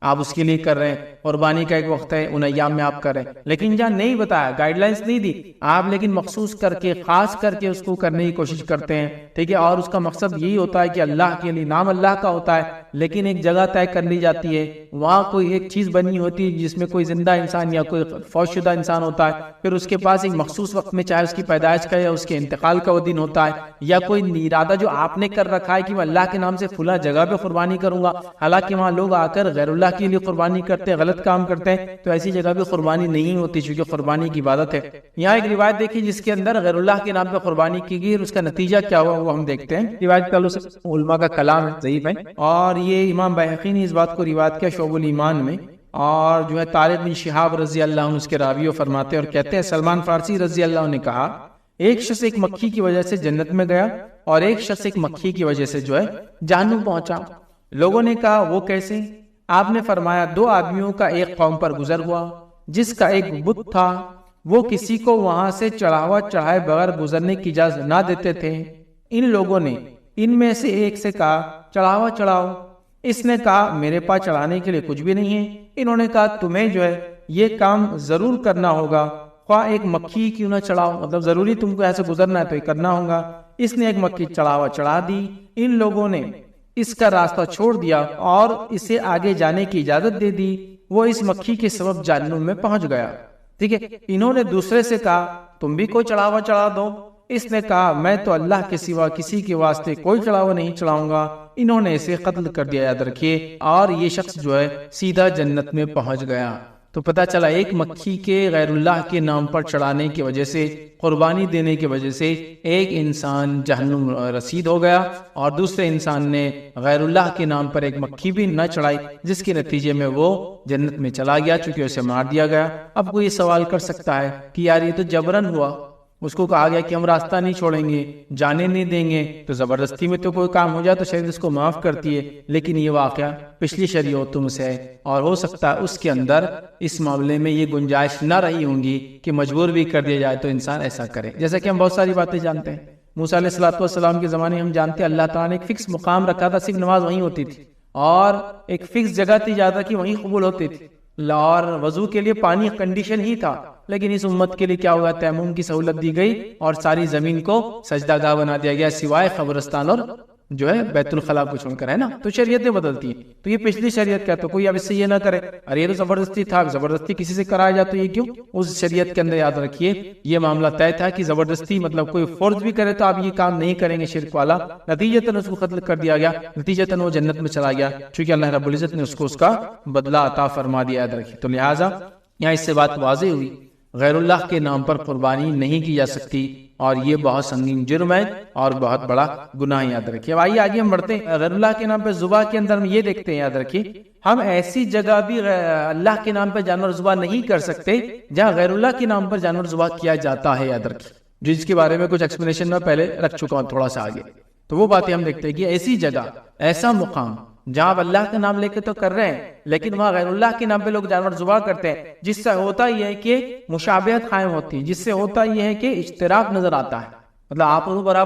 آپ اس کے لیے کر رہے ہیں، قربانی کا ایک وقت ہے، ان ایام میں آپ کر رہے ہیں، لیکن جہاں نہیں بتایا، گائیڈ لائنز نہیں دی آپ، لیکن مخصوص کر کے خاص کر کے اس کو کرنے کی کوشش کرتے ہیں، ٹھیک ہے، اور اس کا مقصد یہی ہوتا ہے کہ اللہ کے لیے، نام اللہ کا ہوتا ہے، لیکن ایک جگہ طے کر لی جاتی ہے، وہاں کوئی ایک چیز بنی ہوتی ہے جس میں کوئی زندہ انسان یا کوئی فوت شدہ انسان ہوتا ہے، پھر اس کے پاس ایک مخصوص وقت میں، چاہے اس کی پیدائش کا یا اس کے انتقال کا وہ دن ہوتا ہے، یا کوئی ارادہ جو آپ نے کر رکھا ہے کہ میں اللہ کے نام سے فلاں جگہ پہ قربانی کروں گا، حالانکہ وہاں لوگ آ کر غیر اللہ کے لیے قربانی کرتے ہیں، غلط کام کرتے ہیں، تو ایسی جگہ پہ قربانی نہیں ہوتی، چونکہ قربانی کی عبادت ہے۔ یہاں ایک روایت دیکھی جس کے اندر غیر اللہ کے نام پہ قربانی کی گئی، اور اس کا نتیجہ کیا ہوا وہ ہم دیکھتے ہیں۔ روایت کا علماء کا کلام ضعیف ہے، اور یہ امام بیہقی نے اس بات کو روایت کیا شعب الایمان میں، اور جو ہے طارق بن شہاب رضی اللہ عنہ اس کے راوی فرماتے ہیں اور کہتے ہیں سلمان فارسی رضی اللہ عنہ نے کہا ایک شخص ایک مکھی کی وجہ سے جنت میں گیا اور ایک شخص ایک مکھی کی وجہ سے جو ہے جہنم پہنچا۔ لوگوں نے کہا وہ کیسے؟ آپ نے فرمایا 2 آدمیوں کا ایک قوم پر گزر ہوا جس کا ایک بت تھا، وہ کسی کو وہاں سے چڑھاوا چڑھائے بغیر گزرنے کی اجازت نہ دیتے تھے۔ ان لوگوں نے ان میں سے ایک سے کہا چڑھاوا چڑھاؤ، اس نے کہا میرے پاس چڑھانے کے لیے کچھ بھی نہیں ہے۔ انہوں نے کہا تمہیں جو ہے یہ کام ضرور کرنا ہوگا، خواہ ایک مکھی کیوں نہ چڑھاؤ، مطلب ضروری تم کو ایسے گزرنا ہے تو یہ کرنا ہوگا۔ اس نے ایک مکھی چڑھاوا چڑھا دی، ان لوگوں نے اس کا راستہ چھوڑ دیا اور اسے آگے جانے کی اجازت دے دی، وہ اس مکھی کے سبب جہنم میں پہنچ گیا۔ ٹھیک ہے، انہوں نے دوسرے سے کہا تم بھی کوئی چڑھاوا چڑھا دو، اس نے کہا میں تو اللہ کے سوا کسی کے واسطے کوئی چڑھاوا نہیں چڑھاؤں گا، انہوں نے اسے قتل کر دیا، یاد رکھیے، اور یہ شخص جو ہے سیدھا جنت میں پہنچ گیا۔ تو پتہ چلا ایک مکھی کے غیر اللہ کے نام پر چڑھانے کی وجہ سے، قربانی دینے کی وجہ سے ایک انسان جہنم رسید ہو گیا، اور دوسرے انسان نے غیر اللہ کے نام پر ایک مکھی بھی نہ چڑھائی، جس کے نتیجے میں وہ جنت میں چلا گیا چونکہ اسے مار دیا گیا۔ اب کوئی یہ سوال کر سکتا ہے کہ یار یہ تو جبرن ہوا، اس کو کہا گیا کہ ہم راستہ نہیں چھوڑیں گے، جانے نہیں دیں گے، تو زبردستی میں تو کوئی کام ہو جائے تو شریعت اس کو معاف کرتی ہے، لیکن یہ واقعہ پچھلی شریعتوں سے ہے، اور ہو سکتا ہے اس کے اندر اس معاملے میں یہ گنجائش نہ رہی ہوں گی کہ مجبور بھی کر دیا جائے تو انسان ایسا کرے۔ جیسا کہ ہم بہت ساری باتیں جانتے ہیں، موسیٰ علیہ السلام کے زمانے ہم جانتے ہیں اللہ تعالیٰ نے ایک فکس مقام رکھا تھا، صرف نماز وہیں ہوتی تھی، اور ایک فکس جگہ تھی جاتا کہ وہیں قبول ہوتی تھی، اور وضو کے لیے پانی کنڈیشن ہی تھا، لیکن اس امت کے لیے کیا ہوا, تیمم کی سہولت دی گئی اور ساری زمین کو سجدہ گاہ بنا دیا گیا سوائے قبرستان اور جو ہے بیت الخلا کو چھوڑ کر, ہے نا. تو شریعتیں بدلتی ہیں. تو یہ پچھلی شریعت کا, تو کوئی اب اس سے یہ نہ کرے ارے یہ تو زبردستی تھا, زبردستی کسی سے کرایا جاتا یہ کیوں. اس شریعت کے اندر یاد رکھیے یہ معاملہ طے تھا کہ زبردستی مطلب کوئی فورس بھی کرے تو آپ یہ کام نہیں کریں گے شرک والا. نتیجتاً اس کو قتل کر دیا گیا, نتیجتاً وہ جنت میں چلا گیا چونکہ اللہ رب العزت نے اس کو اس کا بدلہ عطا فرما دیا. یاد رکھیے. تو لہٰذا یہاں اس سے بات واضح ہوئی غیر اللہ کے نام پر قربانی نہیں کی جا سکتی اور یہ بہت سنگین جرم ہے اور بہت بڑا گناہ. یاد رکھیے. اب آئیے آگے ہم بڑھتے ہیں. غیر اللہ کے نام پہ ذبح کے اندر ہم یہ دیکھتے ہیں, یاد رکھیے ہم ایسی جگہ بھی اللہ کے نام پہ جانور ذبح نہیں کر سکتے جہاں غیر اللہ کے نام پر جانور ذبح کیا جاتا ہے. یاد رکھیے جس کے بارے میں کچھ ایکسپلینیشن میں پہلے رکھ چکا ہوں تھوڑا سا آگے. تو وہ باتیں ہم دیکھتے ہیں کہ ایسی جگہ, ایسا مقام جہاں آپ اللہ کا نام لے کے تو کر رہے ہیں لیکن وہاں غیر اللہ کے نام پہ لوگ جانور ذبح کرتے ہیں, جس سے ہوتا یہ ہے کہ مشابہت قائم ہوتی ہے, جس سے ہوتا یہ ہے کہ اشتراک نظر آتا ہے. مطلب آپ برابر